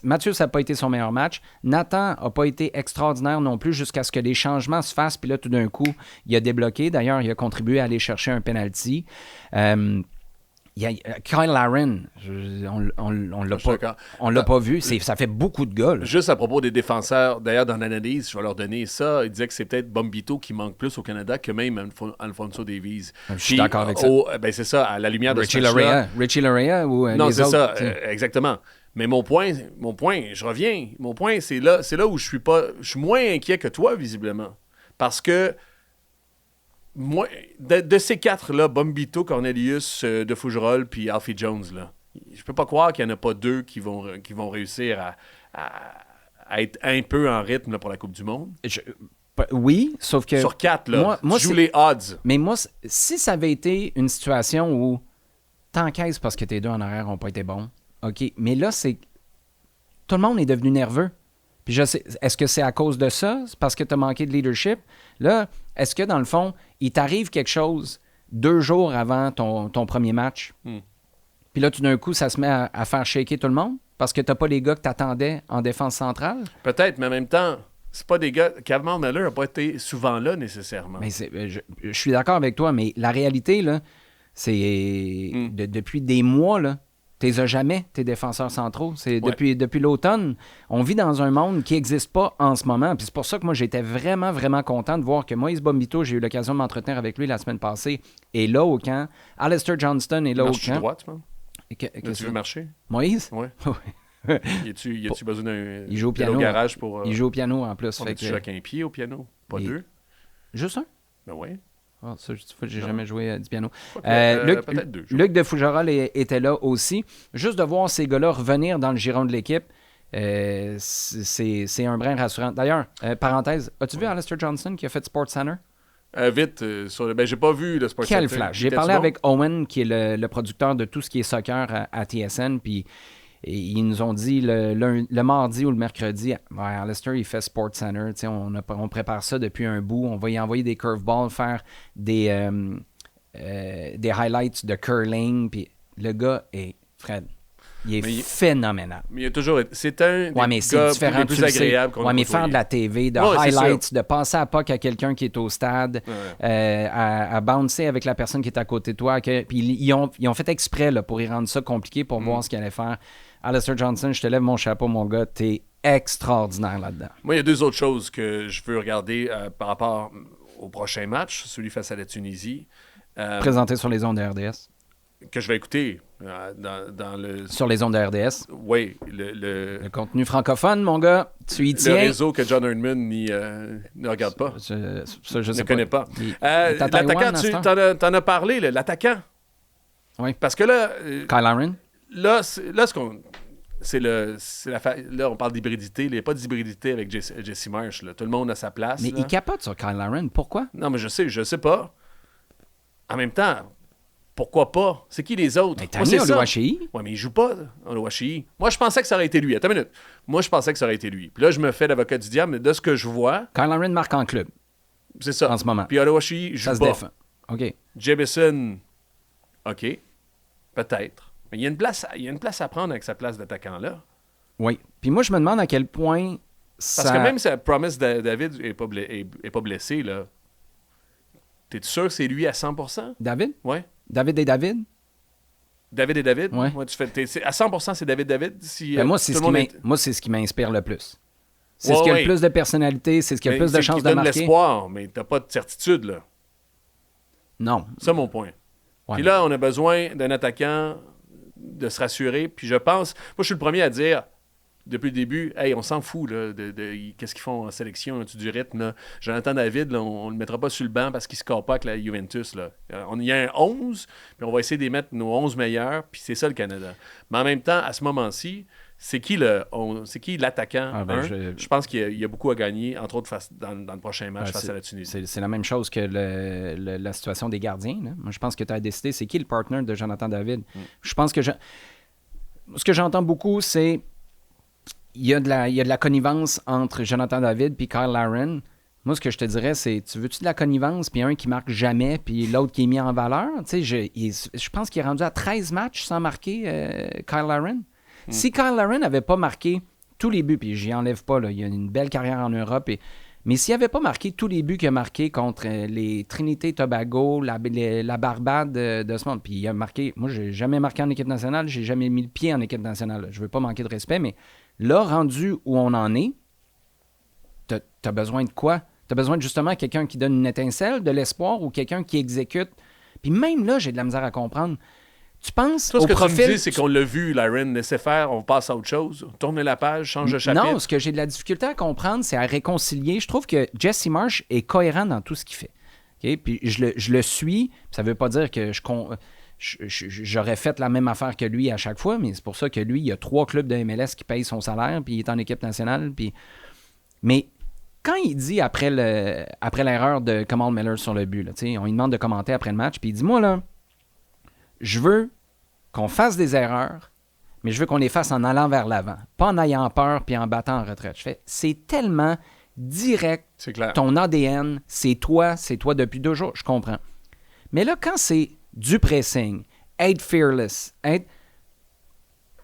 Mathieu, ça n'a pas été son meilleur match. Nathan n'a pas été extraordinaire non plus jusqu'à ce que les changements se fassent. Puis là, tout d'un coup, il a débloqué. D'ailleurs, il a contribué à aller chercher un penalty. Kyle Larin, on l'a pas vu. Ça fait beaucoup de gars. Là. Juste à propos des défenseurs, d'ailleurs, dans l'analyse, je vais leur donner ça. Il disait que c'est peut-être Bombito qui manque plus au Canada que même Alphonso Davies. Je suis d'accord avec ça. C'est ça, à la lumière de Richie Laryea ou non, les c'est autres, ça, exactement. Mais mon point, je reviens. Mon point, c'est là où je suis moins inquiet que toi, visiblement. Parce que moi, de ces quatre-là, Bombito, Cornelius, De Fougerolles puis Alfie Jones, là, je peux pas croire qu'il n'y en a pas deux qui vont réussir à être un peu en rythme là, pour la Coupe du Monde. Oui, sauf que... Sur quatre, là, moi tu joues les odds. Mais moi, si ça avait été une situation où t'encaisses parce que tes deux en arrière n'ont pas été bons, OK, mais là, c'est... Tout le monde est devenu nerveux. Puis je sais, est-ce que c'est à cause de ça? C'est parce que tu as manqué de leadership? Là, est-ce que, dans le fond, il t'arrive quelque chose 2 jours avant ton premier match? Puis là, tout d'un coup, ça se met à faire shaker tout le monde? Parce que tu n'as pas les gars que tu attendais en défense centrale? Peut-être, mais en même temps, c'est pas des gars... Kamal Miller n'a pas été souvent là, nécessairement. Mais je suis d'accord avec toi, mais la réalité, là, c'est depuis des mois, là, tu les as jamais, tes défenseurs centraux. Depuis l'automne, on vit dans un monde qui n'existe pas en ce moment. Puis c'est pour ça que moi, j'étais vraiment, vraiment content de voir que Moïse Bombito, j'ai eu l'occasion de m'entretenir avec lui la semaine passée, est là au camp. Alistair Johnston est là au camp. Droit, tu penses? Tu veux marcher? Moïse? Oui. Y a-tu besoin d'un il joue au piano, garage pour... Il joue au piano en plus. Tu joues avec un pied au piano? Pas deux? Juste un? Ben oui. Ah, ça, j'ai jamais joué du piano. Peut-être deux. Luc De Fougerolles était là aussi. Juste de voir ces gars-là revenir dans le giron de l'équipe, c'est un brin rassurant. D'ailleurs, parenthèse, as-tu vu Alistair Johnson qui a fait SportsCenter? Vite, j'ai pas vu le SportsCenter. Quel flash. J'ai parlé avec Owen, qui est le producteur de tout ce qui est soccer à TSN, puis ils nous ont dit le mardi ou le mercredi, Alistair, il fait SportsCenter, on prépare ça depuis un bout, on va y envoyer des curveballs, faire des highlights de curling, puis le gars est, Fred, il est phénoménal. Mais il a toujours été, c'est un des gars les plus agréables qu'on a mais faire de la TV, de highlights, de passer à POC à quelqu'un qui est au stade, à bouncer avec la personne qui est à côté de toi, puis ils ont fait exprès là, pour y rendre ça compliqué pour voir ce qu'il allait faire. Alistair Johnson, je te lève mon chapeau, mon gars. T'es extraordinaire là-dedans. Moi, il y a 2 autres choses que je veux regarder par rapport au prochain match, celui face à la Tunisie. Présenté sur les ondes de RDS. Que je vais écouter sur les ondes de RDS. Oui. Le contenu francophone, mon gars. Tu y tiens. Le réseau que John Herdman ne regarde pas. Je ne connais pas. L'attaquant, t'en as parlé, l'attaquant. Oui. Parce que là... Kyle Larin. Là, là, on parle d'hybridité. Il n'y a pas d'hybridité avec Jesse Marsh. Là. Tout le monde a sa place. Mais il capote sur Kyle Larin. Pourquoi? Non, mais je sais pas. En même temps, pourquoi pas? C'est qui les autres? Mais t'as mis Oluwaseyi? Oui, mais il joue pas, Oluwaseyi. Moi, je pensais que ça aurait été lui. Attends une minute. Moi, je pensais que ça aurait été lui. Puis là, je me fais l'avocat du diable, mais de ce que je vois... Kyle Larin marque en club. C'est ça. En ce moment. Puis Oluwaseyi joue pas. Ça se défend. OK. Jamison, OK. Peut-être. Mais il y a une place à prendre avec sa place d'attaquant-là. Oui. Puis moi, je me demande à quel point ça... Parce que même si Promise David est pas blessé, là, t'es-tu sûr que c'est lui à 100%? David? Oui. David et David? David et David? Oui. Ouais, à 100%, c'est David? Si, moi, c'est ce qui m'inspire le plus. C'est ce qui a le plus de personnalité, c'est ce qui a le plus de chances de marquer. C'est qui donne l'espoir, mais t'as pas de certitude, là. Non. C'est mon point. Ouais. Puis là, on a besoin d'un attaquant de se rassurer. Puis je pense... Moi, je suis le premier à dire... Depuis le début, hey, on s'en fout là, de qu'est-ce qu'ils font en sélection, du rythme. Là. Jonathan David, là, on ne le mettra pas sur le banc parce qu'il ne score pas avec la Juventus. Là. Il y a un 11, puis on va essayer de mettre nos 11 meilleurs, puis c'est ça le Canada. Mais en même temps, à ce moment-ci, c'est qui l'attaquant? Je pense qu'il y a beaucoup à gagner, entre autres dans le prochain match face à la Tunisie. C'est la même chose que la situation des gardiens. Là. Moi, je pense que tu as décidé, c'est qui le partner de Jonathan David? Je pense que ce que j'entends beaucoup, c'est il y a de la connivence entre Jonathan David et Kyle Larin. Moi, ce que je te dirais, c'est tu veux-tu de la connivence, puis un qui marque jamais, puis l'autre qui est mis en valeur? Tu sais, je pense qu'il est rendu à 13 matchs sans marquer Kyle Larin. Si Kyle Larin n'avait pas marqué tous les buts, puis j'y enlève pas, là, il a une belle carrière en Europe, mais s'il n'avait pas marqué tous les buts qu'il a marqués contre les Trinité et Tobago, la Barbade de ce monde, puis il a marqué... Moi, j'ai jamais marqué en équipe nationale, j'ai jamais mis le pied en équipe nationale. Je veux pas manquer de respect, mais là, rendu où on en est, t'as besoin de quoi? T'as besoin de justement quelqu'un qui donne une étincelle, de l'espoir, ou quelqu'un qui exécute. Puis même là, j'ai de la misère à comprendre. Tu penses toi, au profil... Ce que tu me dis, c'est qu'on l'a vu, Larin, laisser faire, on passe à autre chose, tourne la page, change de chapitre. Non, ce que j'ai de la difficulté à comprendre, c'est à réconcilier. Je trouve que Jesse Marsh est cohérent dans tout ce qu'il fait. Okay? Puis je le suis. Ça ne veut pas dire que j'aurais fait la même affaire que lui à chaque fois, mais c'est pour ça que lui, il y a 3 clubs de MLS qui payent son salaire, puis il est en équipe nationale. Mais quand il dit après l'erreur de Kamal Miller sur le but, là, on lui demande de commenter après le match, puis il dit, moi, là, je veux qu'on fasse des erreurs, mais je veux qu'on les fasse en allant vers l'avant, pas en ayant peur puis en battant en retraite. Je fais, c'est tellement direct, c'est clair. Ton ADN, c'est toi depuis 2 jours, je comprends. Mais là, quand c'est du pressing, être fearless,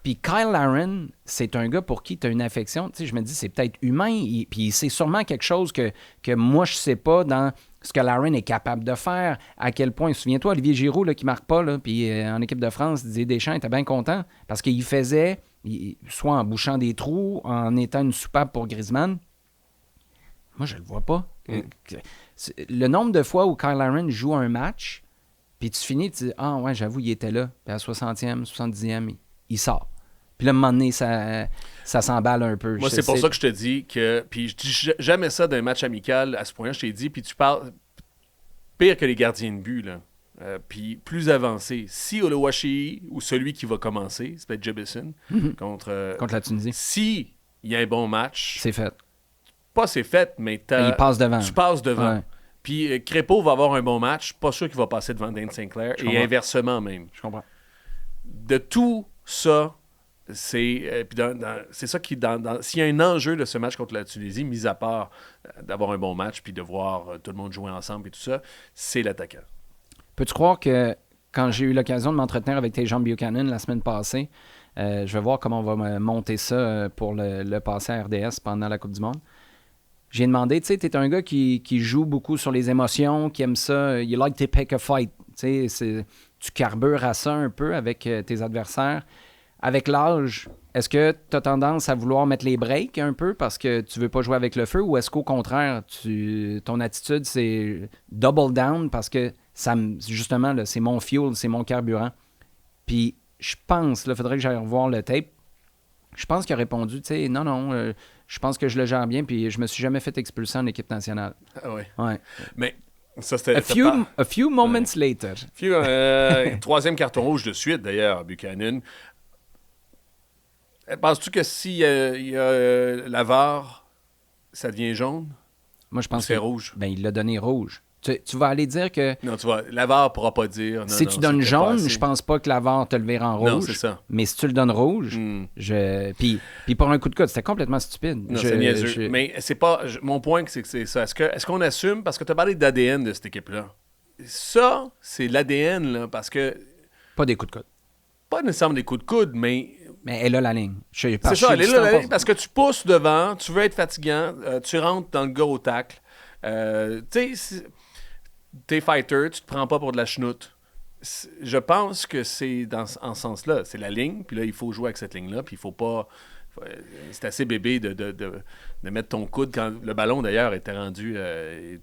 Puis Kyle Larin, c'est un gars pour qui tu as une affection. Tu sais, je me dis, c'est peut-être humain, puis c'est sûrement quelque chose que moi, je sais pas dans ce que Larin est capable de faire, à quel point. Souviens-toi, Olivier Giroud, là, qui marque pas, là, puis en équipe de France, Didier Deschamps était bien content parce qu'il faisait, soit en bouchant des trous, en étant une soupape pour Griezmann. Moi, je le vois pas. Le nombre de fois où Kyle Larin joue un match, puis tu finis, tu dis, ah ouais, j'avoue, il était là. Puis à 60e, 70e, il sort. Puis là, à un moment donné, ça s'emballe un peu. Moi, c'est pour ça que je te dis que... Puis je dis jamais ça d'un match amical à ce point-là. Je t'ai dit, puis tu parles pire que les gardiens de but, là. Puis plus avancé. Si Oluwaseyi ou celui qui va commencer, c'est peut-être Jamison, contre la Tunisie. Si il y a un bon match... C'est fait. Pas c'est fait, mais il passe devant. Tu passes devant. Ouais. Puis Crépeau va avoir un bon match. Pas sûr qu'il va passer devant Dane Sinclair. Et inversement même. Je comprends. De tout ça... C'est ça qui, s'il y a un enjeu de ce match contre la Tunisie, mis à part d'avoir un bon match puis de voir tout le monde jouer ensemble et tout ça, c'est l'attaquant. Peux-tu croire que quand j'ai eu l'occasion de m'entretenir avec Tajon Buchanan la semaine passée, je vais voir comment on va monter ça pour le passer à RDS pendant la Coupe du Monde. J'ai demandé, tu sais, t'es un gars qui joue beaucoup sur les émotions, qui aime ça, you like to pick a fight. Tu sais, tu carbures à ça un peu avec tes adversaires. Avec l'âge, est-ce que tu as tendance à vouloir mettre les breaks un peu parce que tu veux pas jouer avec le feu ou est-ce qu'au contraire, ton attitude, c'est double down parce que justement, là, c'est mon fuel, c'est mon carburant. Puis je pense, il faudrait que j'aille revoir le tape. Je pense qu'il a répondu, tu sais, non, je pense que je le gère bien puis je me suis jamais fait expulser en équipe nationale. Ah oui. Ouais. Mais... Ça, c'était, a few moments later. Troisième carton rouge de suite, d'ailleurs, Buchanan. Penses-tu que s'il y a la VAR, ça devient jaune? Moi, je pense que c'est rouge. Ben, il l'a donné rouge. Tu vas aller dire que... Non, la VAR ne pourra pas dire... Si tu donnes jaune, je pense pas que la VAR te le verra en rouge. Non, c'est ça. Mais si tu le donnes rouge, Puis pour un coup de coude, c'était complètement stupide. Non, c'est niaiseux. Mais c'est pas... Mon point, c'est que c'est ça. Est-ce qu'on assume... Parce que tu as parlé d'ADN de cette équipe-là. Ça, c'est l'ADN, là, parce que... Pas des coups de coude. Pas nécessairement des coups de coude, mais... Mais elle a la ligne. C'est ça, elle est là, la ligne, parce que tu pousses devant, tu veux être fatigant, tu rentres dans le gars au tacle. Tu sais... T'es fighter, tu te prends pas pour de la chenoute. Je pense que c'est en ce sens-là. C'est la ligne, puis là, il faut jouer avec cette ligne-là, puis il faut pas... C'est assez bébé de mettre ton coude quand le ballon, d'ailleurs, était rendu...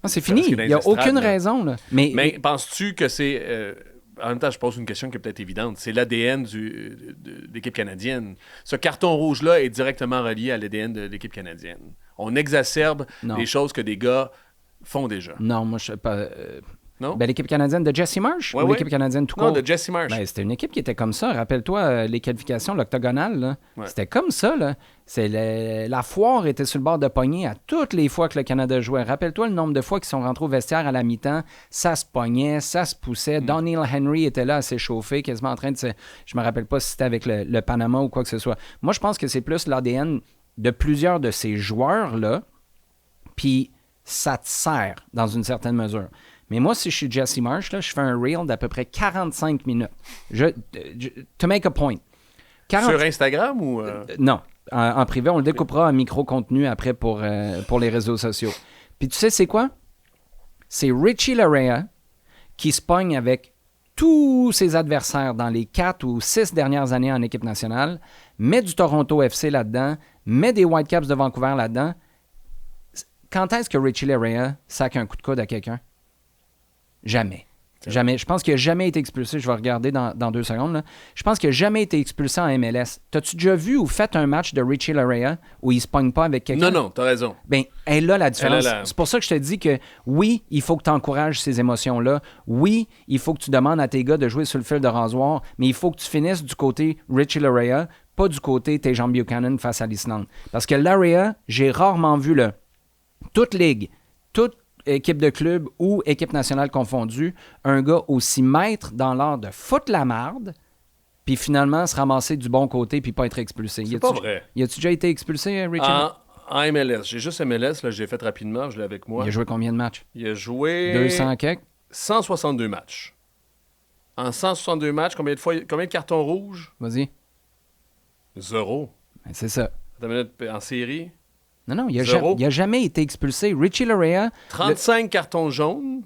c'est fini. Il n'y a aucune raison. Là. Mais penses-tu que c'est... en même temps, je pose une question qui est peut-être évidente. C'est l'ADN de l'équipe canadienne. Ce carton rouge-là est directement relié à l'ADN de l'équipe canadienne. On exacerbe les choses que des gars... font déjà. Non, moi, je sais pas. Non? Ben, l'équipe canadienne de Jesse Marsh ou l'équipe canadienne tout court? Non, de Jesse Marsh. Ben, c'était une équipe qui était comme ça. Rappelle-toi, les qualifications, l'octogonale, là. Ouais. C'était comme ça. Là. La foire était sur le bord de pognée à toutes les fois que le Canada jouait. Rappelle-toi le nombre de fois qu'ils sont rentrés au vestiaire à la mi-temps. Ça se pognait, ça se poussait. Donniel Henry était là à s'échauffer, quasiment en train de se... Je me rappelle pas si c'était avec le Panama ou quoi que ce soit. Moi, je pense que c'est plus l'ADN de plusieurs de ces joueurs-là. Puis... ça te sert dans une certaine mesure. Mais moi, si je suis Jesse Marsh, là, je fais un reel d'à peu près 45 minutes. To make a point. Sur Instagram ou... Non, en privé. On le découpera en micro-contenu après pour les réseaux sociaux. Puis tu sais, c'est quoi? C'est Richie Laryea qui se pogne avec tous ses adversaires dans les 4 ou 6 dernières années en équipe nationale, met du Toronto FC là-dedans, met des Whitecaps de Vancouver là-dedans. Quand est-ce que Richie Laryea sac un coup de coude à quelqu'un? Jamais. Jamais. Je pense qu'il n'a jamais été expulsé. Je vais regarder dans 2 secondes. Là. Je pense qu'il n'a jamais été expulsé en MLS. T'as-tu déjà vu ou fait un match de Richie Laryea où il ne se pogne pas avec quelqu'un? Non, t'as raison. Bien, elle a la différence. C'est pour ça que je te dis que oui, il faut que tu encourages ces émotions-là. Oui, il faut que tu demandes à tes gars de jouer sur le fil de rasoir, mais il faut que tu finisses du côté Richie Laryea, pas du côté Tejan Buchanan face à l'Islande. Parce que Laryea, j'ai rarement vu toute ligue, toute équipe de club ou équipe nationale confondue, un gars aussi maître dans l'art de foutre la marde, puis finalement se ramasser du bon côté puis pas être expulsé. C'est pas vrai. Y a-tu déjà été expulsé, Richard? En MLS. J'ai juste MLS, là, j'ai fait rapidement, je l'ai avec moi. Il a joué combien de matchs? Il a joué... 200 quelques? 162 matchs. En 162 matchs, combien de cartons rouges? Vas-y. 0. Ben, c'est ça. En série? Non, il a jamais été expulsé. Richie Laryea... 35 cartons jaunes.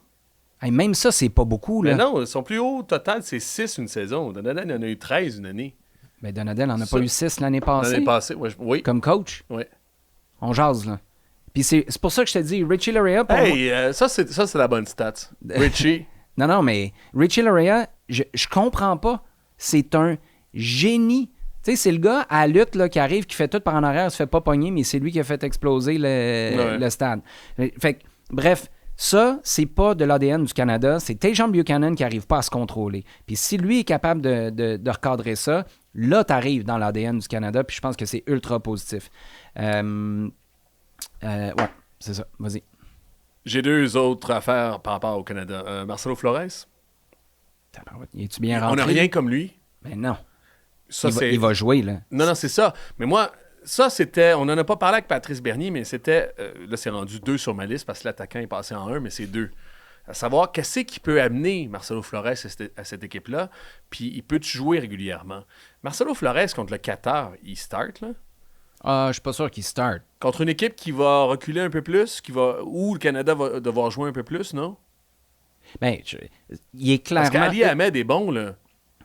Hey, même ça, c'est pas beaucoup. Là. Mais non, son plus haut total, c'est 6 une saison. Donadel en a eu 13 une année. Ben, Donadel n'en a pas eu 6 l'année passée. L'année passée, oui. Comme coach. Oui. On jase, là. Puis c'est pour ça que je te dis, Richie Laryea... ça, c'est la bonne stat. Richie. non, mais Richie Laryea, je comprends pas. C'est un génie. Tu sais, c'est le gars à la lutte là, qui arrive, qui fait tout par en arrière, il se fait pas pogner, mais c'est lui qui a fait exploser le stade. Fait que, bref, ça, c'est pas de l'ADN du Canada, c'est Tejan Buchanan qui arrive pas à se contrôler. Puis si lui est capable de recadrer ça, là, t'arrives dans l'ADN du Canada, puis je pense que c'est ultra positif. Ouais, c'est ça. Vas-y. J'ai 2 autres affaires par rapport au Canada. Marcelo Flores. Es-tu bien rentré? On n'a rien comme lui. Ben non. Ça, il va jouer, là. Non, c'est ça. Mais moi, ça, c'était... On n'en a pas parlé avec Patrice Bernier, mais c'était... là, c'est rendu 2 sur ma liste parce que l'attaquant est passé en 1, mais c'est 2. À savoir, qu'est-ce qui peut amener Marcelo Flores à cette équipe-là, puis il peut jouer régulièrement. Marcelo Flores, contre le Qatar, il start, là? Je suis pas sûr qu'il start. Contre une équipe qui va reculer un peu plus, où le Canada va devoir jouer un peu plus, non? Ben, il est clairement... Parce qu'Ali Ahmed est bon, là.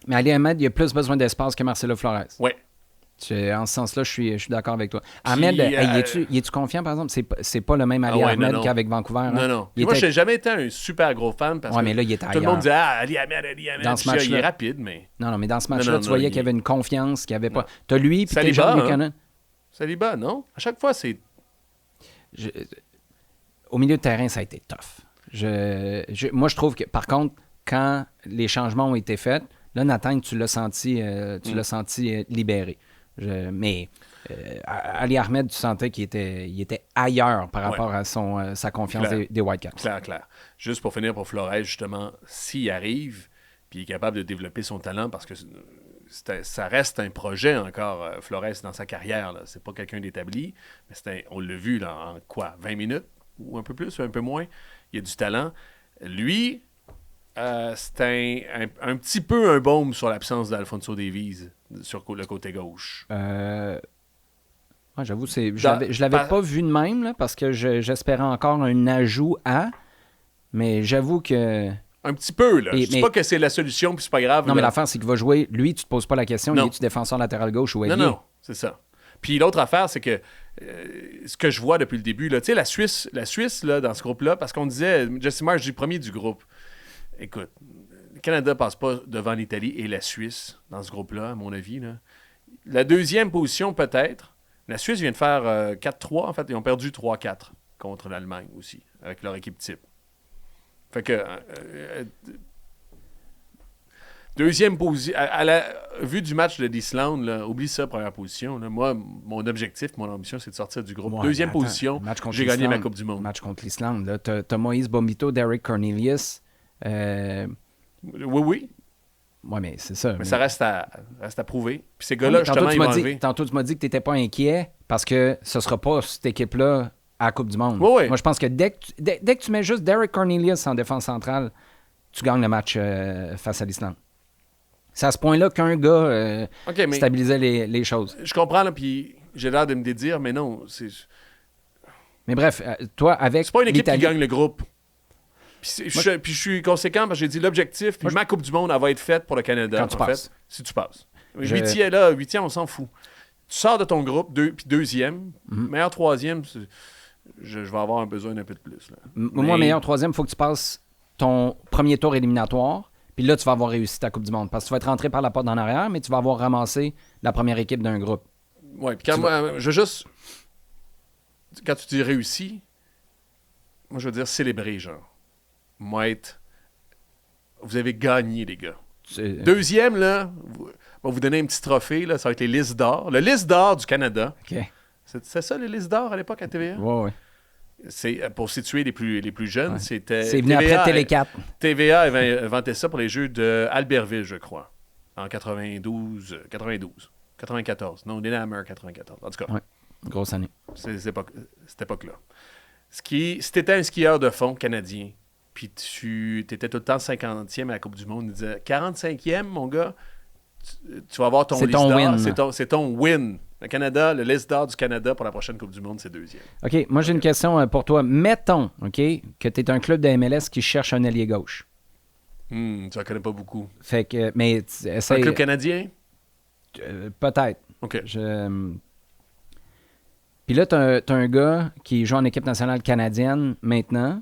Mais Ali Ahmed, il a plus besoin d'espace que Marcelo Flores. Oui. En ce sens-là, je suis d'accord avec toi. Ahmed, es-tu confiant, par exemple? C'est pas le même Ali Ahmed qu'avec Vancouver. Non. Moi, je n'ai jamais été un super gros fan parce que mais là, il était tout le monde disait Ali Ahmed. Dans ce match-là, il est rapide, mais... Non, mais dans ce match-là, tu voyais qu'il y avait une confiance, qu'il n'y avait pas... T'as lui, puis Saliba, Tejan Buchanan. Saliba, non? À chaque fois, c'est... Au milieu de terrain, ça a été tough. Moi, je trouve que, par contre, quand les changements ont été faits, là, Nathan, tu l'as senti libéré. Mais Ali Ahmed, tu sentais qu'il était ailleurs par rapport à sa confiance des Whitecaps. Clair. Juste pour finir pour Flores, justement, s'il arrive, puis il est capable de développer son talent, parce que ça reste un projet encore, Flores, dans sa carrière. Là. C'est pas quelqu'un d'établi, mais on l'a vu là, en quoi, 20 minutes, ou un peu plus, ou un peu moins. Il y a du talent. Lui, c'est un petit peu un baume sur l'absence d'Alfonso Davies sur le côté gauche. J'avoue, je l'avais pas vu de même, là, parce que j'espérais encore un ajout à, mais j'avoue que... Un petit peu, là. Je dis pas que c'est la solution, puis c'est pas grave. Non, mais l'affaire, c'est qu'il va jouer. Lui, tu te poses pas la question, il est-tu défenseur latéral gauche ou ailier? Non, c'est ça. Puis l'autre affaire, c'est que ce que je vois depuis le début, tu sais, la Suisse là, dans ce groupe-là, parce qu'on disait, Jesse Marsh dit premier du groupe. Écoute, le Canada passe pas devant l'Italie et la Suisse dans ce groupe-là, à mon avis. Là. La deuxième position, peut-être. La Suisse vient de faire 4-3, en fait. Ils ont perdu 3-4 contre l'Allemagne aussi, avec leur équipe type. Fait que... deuxième position... À la vue du match de l'Islande, là, oublie ça, première position. Là. Moi, mon objectif, mon ambition, c'est de sortir du groupe. Ouais, deuxième position, j'ai gagné ma Coupe du Monde. Match contre l'Islande. T'as Moïse Bombito, Derek Cornelius. Oui. Oui, mais c'est ça. Mais ça reste à prouver. Puis ces gars-là, justement, ils vont enlever. Tantôt, tu m'as dit que tu n'étais pas inquiet parce que ce ne sera pas cette équipe-là à la Coupe du Monde. Oui. Moi, je pense que dès que tu mets juste Derek Cornelius en défense centrale, tu gagnes le match face à l'Islande. C'est à ce point-là qu'un gars stabilisait les choses. Je comprends, là, puis j'ai l'air de me dédire, mais non. Mais bref, toi, avec. C'est pas une équipe qui gagne le groupe. Puis je suis conséquent parce que j'ai dit l'objectif, puis ma Coupe du Monde, elle va être faite pour le Canada. Quand tu passes. Si tu passes. Huitième, on s'en fout. Tu sors de ton groupe, puis deuxième. Meilleur troisième, je vais avoir un besoin d'un peu de plus. Là. Moi, meilleur troisième, il faut que tu passes ton premier tour éliminatoire. Puis là, tu vas avoir réussi ta Coupe du Monde. Parce que tu vas être rentré par la porte en arrière, mais tu vas avoir ramassé la première équipe d'un groupe. Oui, puis je veux juste... Quand tu dis réussi, moi, je veux dire célébrer, genre. Vous avez gagné, les gars. Deuxième, là, on va vous donner un petit trophée, là, ça va être les listes d'or. Le liste d'or du Canada. OK. C'est ça, les listes d'or à l'époque à TVA? Oui. C'est pour situer les plus jeunes, c'était... C'est venu après Télé 4. TVA avait inventé ça pour les Jeux d'Albertville, je crois, en 92, 94. Non, Lillehammer, 94. En tout cas. Oui, grosse année. Cette époque-là. Si t'étais un skieur de fond canadien, puis tu étais tout le temps 50e à la Coupe du Monde, il disait 45e, mon gars, tu vas avoir ton liste d'or. C'est ton win. Le Canada, le liste d'or du Canada pour la prochaine Coupe du Monde, c'est deuxième. OK, moi j'ai une question pour toi. Mettons, OK, que tu es un club de MLS qui cherche un ailier gauche. Tu en connais pas beaucoup. Fait que, mais un club canadien? Peut-être. OK. Puis là, t'as un gars qui joue en équipe nationale canadienne maintenant,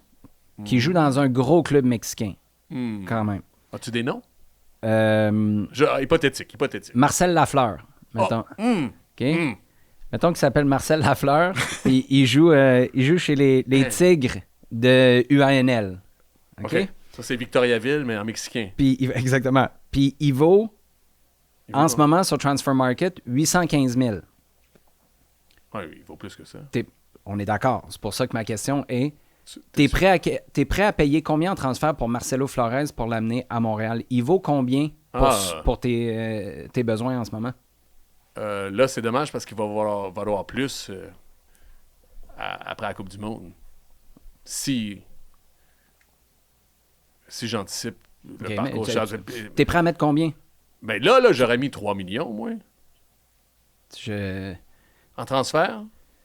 qui joue dans un gros club mexicain, quand même. As-tu des noms? Hypothétique. Marcel Lafleur, mettons. OK? Mettons qu'il s'appelle Marcel Lafleur, puis il joue chez les Tigres de UANL. OK? Ça, c'est Victoriaville, mais en mexicain. Exactement. Puis il vaut, en ce moment, sur Transfer Market, 815 000. Oui, il vaut plus que ça. On est d'accord. C'est pour ça que ma question est, t'es prêt à payer combien en transfert pour Marcelo Flores pour l'amener à Montréal? Il vaut combien pour tes besoins en ce moment? Là, c'est dommage parce qu'il va valoir plus après la Coupe du Monde. Si j'anticipe le parcours. T'es prêt à mettre combien? Ben là, j'aurais mis 3 millions, moi. En transfert?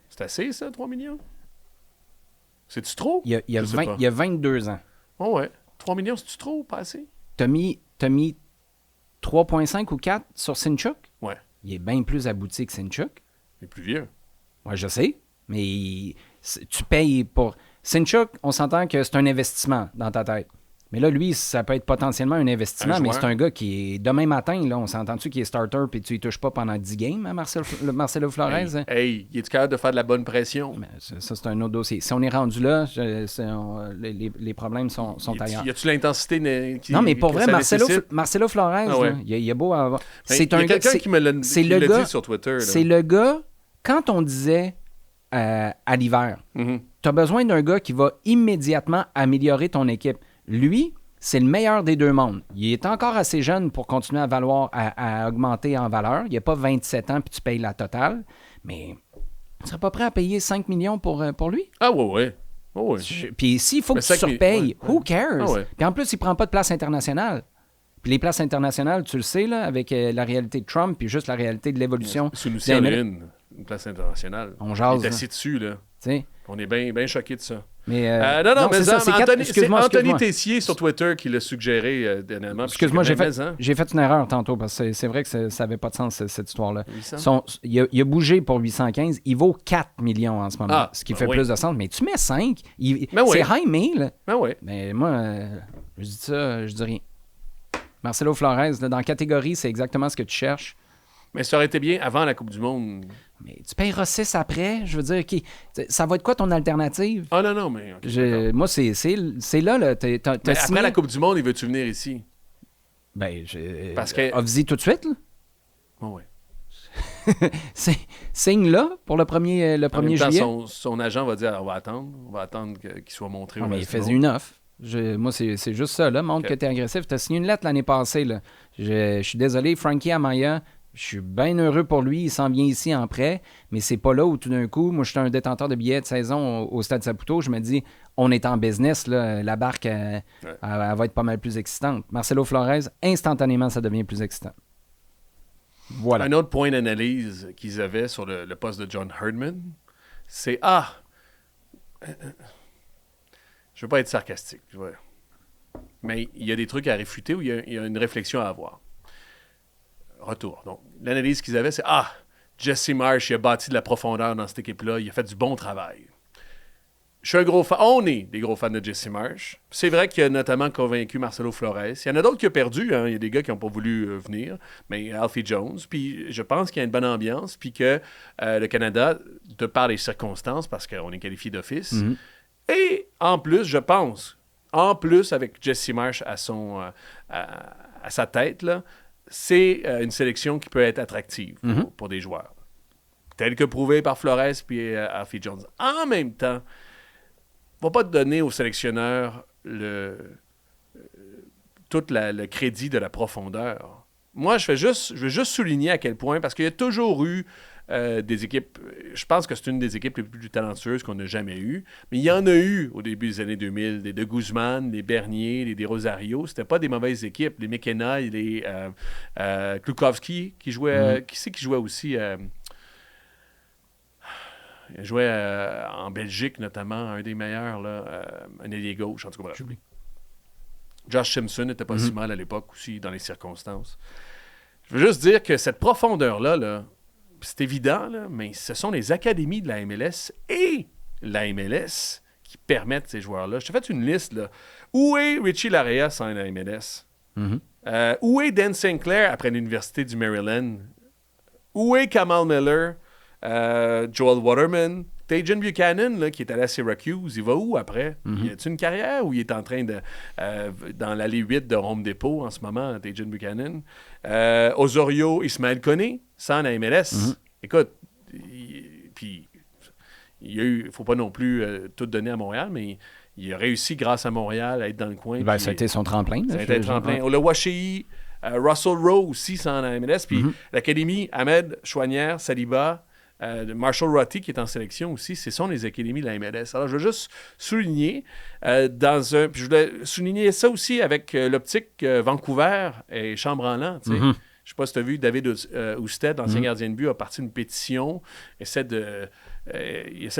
C'est assez, ça, 3 millions? C'est-tu trop? Il y a 22 ans. Oh ouais. 3 millions, c'est-tu trop ou pas assez? T'as mis 3,5 ou 4 sur Sinchuk? Ouais. Il est bien plus abouti que Sinchuk. Il est plus vieux. Ouais, je sais. Mais tu payes pour... Sinchuk, on s'entend que c'est un investissement dans ta tête. Mais là, lui, ça peut être potentiellement un investissement, mais c'est un gars qui est... Demain matin, là, on s'entend-tu qu'il est starter puis tu y touches pas pendant 10 games, hein, Marcelo Flores? Hey, il est capable de faire de la bonne pression? Mais ça, c'est un autre dossier. Si on est rendu là, les problèmes sont ailleurs. Y a-tu l'intensité non, mais pour vrai, Marcelo Flores, il a beau avoir... Il y a quelqu'un qui me l'a dit sur Twitter. Là. C'est le gars quand on disait à l'hiver, tu as besoin d'un gars qui va immédiatement améliorer ton équipe. Lui, c'est le meilleur des deux mondes. Il est encore assez jeune pour continuer à augmenter en valeur. Il n'a pas 27 ans puis tu payes la totale. Mais tu ne serais pas prêt à payer 5 millions pour lui? Ah ouais. Puis s'il faut que tu surpayes, who cares? Puis en plus, il ne prend pas de place internationale. Puis les places internationales, tu le sais, là, avec la réalité de Trump puis juste la réalité de l'évolution. Sous nous, on a une place internationale. On jase. On est assis dessus, là. T'sais. On est bien choqués de ça. Mais non, mais c'est Anthony Tessier sur Twitter qui l'a suggéré dernièrement. Excuse-moi, j'ai fait une erreur tantôt parce que c'est vrai que ça n'avait pas de sens, cette histoire-là. Il a bougé pour 815. Il vaut 4 millions en ce moment, ce qui fait plus de sens. Mais tu mets 5. C'est high mail. Mais moi, je dis ça, je dis rien. Marcelo Flores, là, dans la catégorie, c'est exactement ce que tu cherches. Mais ça aurait été bien avant la Coupe du Monde. Mais tu payeras 6 après. Je veux dire, ça va être quoi ton alternative? Ah non, mais... Okay, moi, c'est là. Après la Coupe du Monde, il veut-tu venir ici? Parce que... Offzi tout de suite, là? Oh, Signe là pour le 1er juillet. Son agent va dire, on va attendre qu'il soit montré. Mais il faisait une offre. Moi, c'est juste ça, là. Montre que tu es agressif. Tu as signé une lettre l'année passée, là. Je suis désolé, Frankie Amaya, je suis bien heureux pour lui. Il s'en vient ici en prêt, mais c'est pas là où tout d'un coup, moi, je suis un détenteur de billets de saison au Stade Saputo. Je me dis, on est en business, là. La barque, elle va être pas mal plus excitante. Marcelo Flores, instantanément, ça devient plus excitant. Voilà. Un autre point d'analyse qu'ils avaient sur le poste de John Herdman, c'est je veux pas être sarcastique, mais il y a des trucs à réfuter ou il y a une réflexion à avoir. Retour. Donc, l'analyse qu'ils avaient, c'est Jesse Marsh, il a bâti de la profondeur dans cette équipe-là, il a fait du bon travail. Je suis un gros fan. On est des gros fans de Jesse Marsh. C'est vrai qu'il a notamment convaincu Marcelo Flores. Il y en a d'autres qui ont perdu. Il y a des gars qui n'ont pas voulu venir. Mais Alfie Jones. Puis je pense qu'il y a une bonne ambiance. Puis que le Canada, de par les circonstances, parce qu'on est qualifié d'office. Et en plus, je pense, avec Jesse Marsh à sa tête, là, c'est une sélection qui peut être attractive pour des joueurs. Tel que prouvé par Flores puis Alfie Jones. En même temps, on ne va pas donner aux sélectionneurs tout le crédit de la profondeur. Moi, je veux juste souligner à quel point, parce qu'il y a toujours eu des équipes, je pense que c'est une des équipes les plus talentueuses qu'on n'a jamais eues, mais il y en a eu au début des années 2000, les De Guzman, les Bernier, les De Rosario, c'était pas des mauvaises équipes, les McKenna, les Klukowski qui jouait, qui c'est qui jouait aussi il jouait en Belgique notamment, un des meilleurs, un ailier gauche, en tout cas, j'oublie. Josh Simpson n'était pas si mal à l'époque aussi, dans les circonstances. Je veux juste dire que cette profondeur-là, c'est évident, là, mais ce sont les académies de la MLS et la MLS qui permettent ces joueurs-là. Je t'ai fait une liste. Là. Où est Richie Larea sans la MLS? Où est Dan Sinclair après l'Université du Maryland? Où est Kamal Miller? Joel Waterman? Tajon Buchanan, là, qui est allé à Syracuse, il va où après? Y a-t-il une carrière ou il est en train de... dans l'allée 8 de Home Depot en ce moment, Tajon Buchanan? Osorio Ismaël Koné, sans la MLS. Écoute, puis il faut pas non plus tout donner à Montréal, mais il a réussi grâce à Montréal à être dans le coin. Ça a été son tremplin. Ça a été un tremplin. Le Washéi, Russell Rowe aussi sans la MLS. Puis l'Académie, Ahmed, Chouanière, Saliba, Marshall Rotty qui est en sélection aussi, ce sont les académies de la MLS. Alors, je veux juste souligner puis je voulais souligner ça aussi avec l'optique Vancouver et Chambranlant. Je ne sais pas si tu as vu, David Ousted, ancien gardien de but, a parti une pétition, il essaie de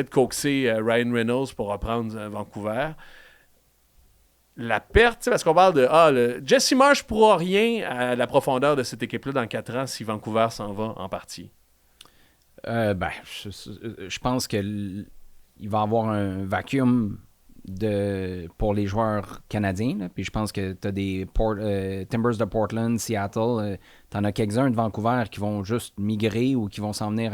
coaxer Ryan Reynolds pour reprendre Vancouver. La perte, parce qu'on parle de Jesse Marsh ne pourra rien à la profondeur de cette équipe-là dans 4 ans si Vancouver s'en va en partie. Je pense qu'il va y avoir un vacuum pour les joueurs canadiens. Là. Puis je pense que tu as des Timbers de Portland, Seattle, tu en as quelques-uns de Vancouver qui vont juste migrer ou qui vont s'en venir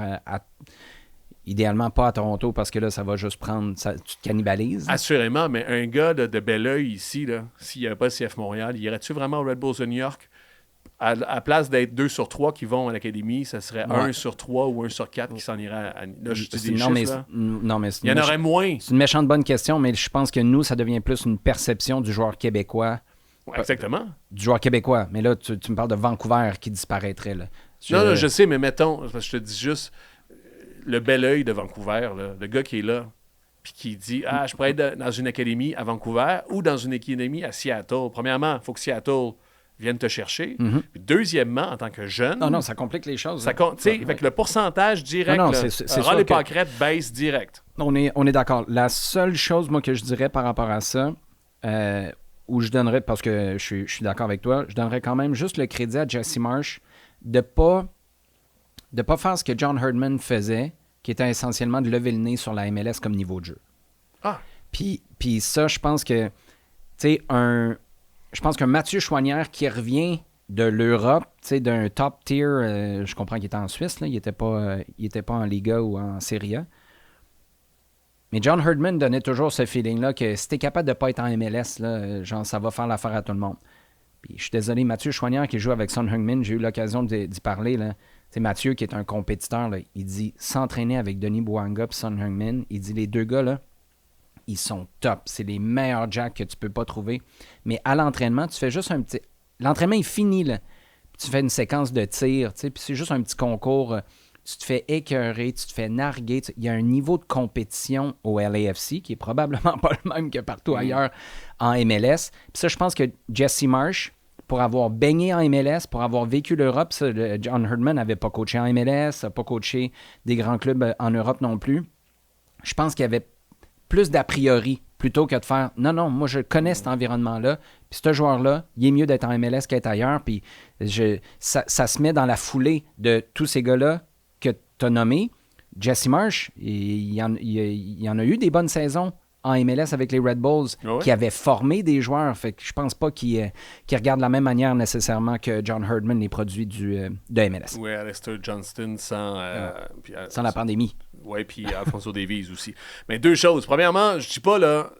idéalement pas à Toronto parce que là, ça va juste prendre... tu te cannibalises. Assurément, mais un gars de bel oeil ici, là, s'il n'y avait pas le CF Montréal, irais-tu vraiment au Red Bulls de New York? à place d'être 2 sur 3 qui vont à l'académie, ça serait 1 sur 3 ou 1 sur 4 qui s'en iraient à... Là, je dis des chiffres, là. Non, mais il y en aurait moins. C'est une méchante bonne question, mais je pense que nous, ça devient plus une perception du joueur québécois. Ouais, exactement. Du joueur québécois. Mais là, tu me parles de Vancouver qui disparaîtrait. Là. Non, je sais, mais mettons, parce que je te dis juste, le bel œil de Vancouver, là, le gars qui est là, puis qui dit « Ah, je pourrais être dans une académie à Vancouver ou dans une académie à Seattle. » Premièrement, il faut que Seattle vienne te chercher. Puis deuxièmement, en tant que jeune... Non, ça complique les choses. Fait que le pourcentage direct, Râle et Pâquerette baisse direct. On est d'accord. La seule chose, moi, que je dirais par rapport à ça, où je donnerais, parce que je suis d'accord avec toi, je donnerais quand même juste le crédit à Jesse Marsh de pas faire ce que John Herdman faisait, qui était essentiellement de lever le nez sur la MLS comme niveau de jeu. Ah! Puis ça, je pense que, je pense qu'un Mathieu Choinière qui revient de l'Europe, d'un top tier, je comprends qu'il était en Suisse, là, il était pas en Liga ou en Serie A. Mais John Herdman donnait toujours ce feeling-là que si t'es capable de ne pas être en MLS, là, genre, ça va faire l'affaire à tout le monde. Puis je suis désolé, Mathieu Choinière qui joue avec Son Heung-min, j'ai eu l'occasion d'y parler, là. C'est Mathieu qui est un compétiteur, là, il dit s'entraîner avec Denis Bouanga et Son Heung-min, il dit les deux gars, là, ils sont top. C'est les meilleurs jacks que tu peux pas trouver. Mais à l'entraînement, tu fais juste un petit... L'entraînement est fini, là. Puis tu fais une séquence de tir, puis c'est juste un petit concours. Tu te fais écœurer, tu te fais narguer. Il y a un niveau de compétition au LAFC qui est probablement pas le même que partout ailleurs en MLS. Puis ça, je pense que Jesse Marsh, pour avoir baigné en MLS, pour avoir vécu l'Europe, ça, John Herdman n'avait pas coaché en MLS, n'a pas coaché des grands clubs en Europe non plus. Je pense qu'il y avait plus d'a priori plutôt que de faire « Non, moi, je connais cet environnement-là, puis ce joueur-là, il est mieux d'être en MLS qu'être ailleurs. » Puis ça se met dans la foulée de tous ces gars-là que tu as nommés. Jesse Marsh, il y en a eu des bonnes saisons en MLS avec les Red Bulls qui avaient formé des joueurs. Fait que je pense pas qu'ils regardent de la même manière nécessairement que John Herdman les produits de MLS. Oui, Alistair Johnston sans la pandémie. Oui, puis Alfonso Davies aussi. Mais deux choses. Premièrement, je dis pas là,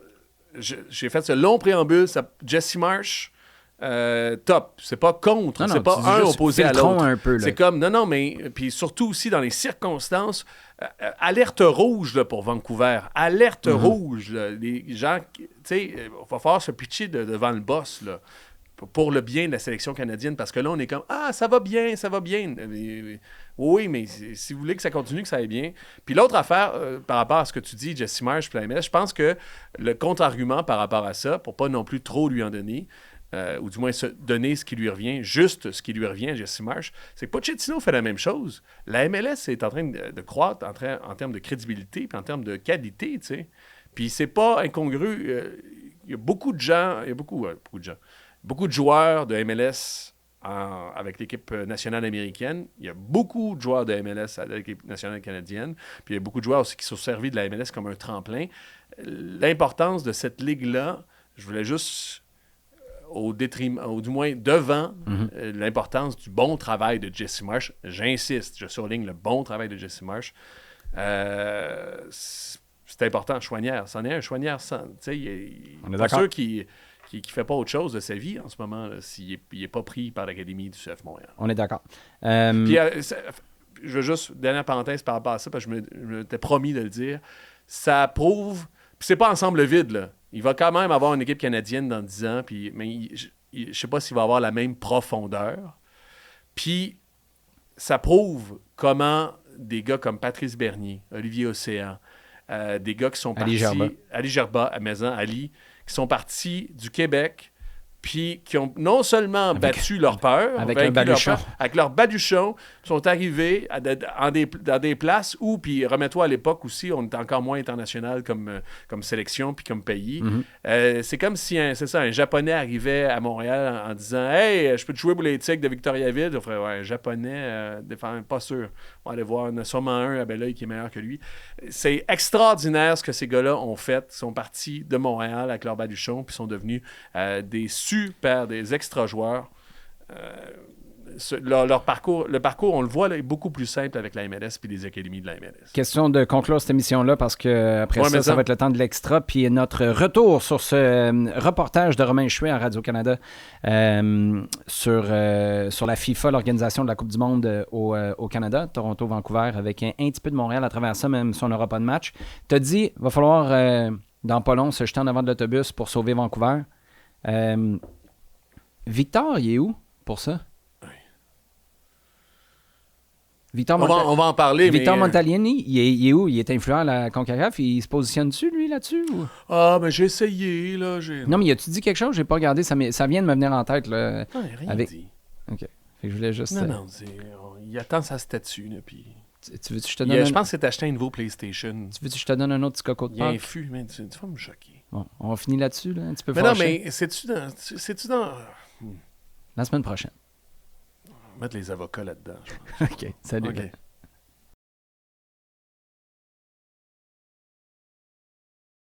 j'ai fait ce long préambule, Jesse Marsh, top. C'est pas contre, c'est pas un opposé à l'autre. Un peu, là. C'est comme, non, mais, puis surtout aussi dans les circonstances, alerte rouge là, pour Vancouver. Alerte rouge. Là. Les gens, tu sais, il va falloir se pitcher devant le boss, là, pour le bien de la sélection canadienne, parce que là, on est comme, ça va bien. Oui, mais si vous voulez que ça continue, que ça aille bien. Puis l'autre affaire, par rapport à ce que tu dis, Jesse Marsh, puis la MLS, je pense que le contre-argument par rapport à ça, pour pas non plus trop lui en donner, ou du moins se donner ce qui lui revient, juste ce qui lui revient à Jesse Marsh, c'est que Pochettino fait la même chose. La MLS est en train de croître en termes de crédibilité puis en termes de qualité, tu sais. Puis c'est pas incongru. Il y a beaucoup de gens, beaucoup de joueurs de MLS avec l'équipe nationale américaine. Il y a beaucoup de joueurs de MLS avec l'équipe nationale canadienne. Puis il y a beaucoup de joueurs aussi qui sont servis de la MLS comme un tremplin. L'importance de cette ligue-là, je voulais juste... au détriment, ou du moins devant l'importance du bon travail de Jesse Marsh. J'insiste, je surligne le bon travail de Jesse Marsh. C'est important. Choinière, c'en est un. Choinière, il est pas sûr qu'il ne fait pas autre chose de sa vie en ce moment, là, s'il n'est pas pris par l'Académie du CF Montréal. On est d'accord. Puis, je veux juste, dernière parenthèse par rapport à ça, parce que je m'étais promis de le dire, ça prouve, puis c'est pas ensemble vide, là. Il va quand même avoir une équipe canadienne dans 10 ans, mais je ne sais pas s'il va avoir la même profondeur. Puis, ça prouve comment des gars comme Patrice Bernier, Olivier Océan, des gars qui sont partis... Ali Gerba, à Maison, Ali, qui sont partis du Québec, puis qui ont non seulement battu leur peur, avec leur baluchon, sont arrivés dans des places où, puis remets-toi à l'époque aussi, on était encore moins international comme sélection puis comme pays. C'est comme si un Japonais arrivait à Montréal en disant « Hey, je peux te jouer pour les Tigres de Victoriaville? » Je ferais « Ouais, un Japonais, pas sûr. On va aller voir, il y en a sûrement un à Belleuil qui est meilleur que lui. » C'est extraordinaire ce que ces gars-là ont fait. Ils sont partis de Montréal avec leur baluchon puis sont devenus des extra joueurs. leur parcours, le parcours, on le voit, là, est beaucoup plus simple avec la MLS et les académies de la MLS. Question de conclure cette émission-là parce que après ça va être le temps de l'extra. Puis notre retour sur ce reportage de Romain Chouet à Radio-Canada sur la FIFA, l'organisation de la Coupe du Monde au Canada, Toronto-Vancouver, avec un petit peu de Montréal à travers ça, même si on n'aura pas de match. Tu as dit, il va falloir, dans pas long, se jeter en avant de l'autobus pour sauver Vancouver. Victor, il est où pour ça? Oui. On va en parler. Victor Montagliani, il est où? Il est influent à la CONCACAF? Il se positionne-tu, lui, là-dessus? Ou? Ah, mais j'ai essayé, là. Non, mais as-tu dit quelque chose? J'ai pas regardé. Ça vient de me venir en tête, là. Non, rien dit. OK. Fait que je voulais juste... Non, il attend sa statue, là, puis... Tu veux que je te donne je pense que c'est acheté un nouveau PlayStation. Tu veux que je te donne un autre petit coco de Pâques? Il y a un fût, mais tu vas me choquer. Bon, on finit là-dessus, là, un petit peu mais fâché. Non, mais c'est-tu dans... La semaine prochaine. Mettre les avocats là-dedans. OK, salut. Okay.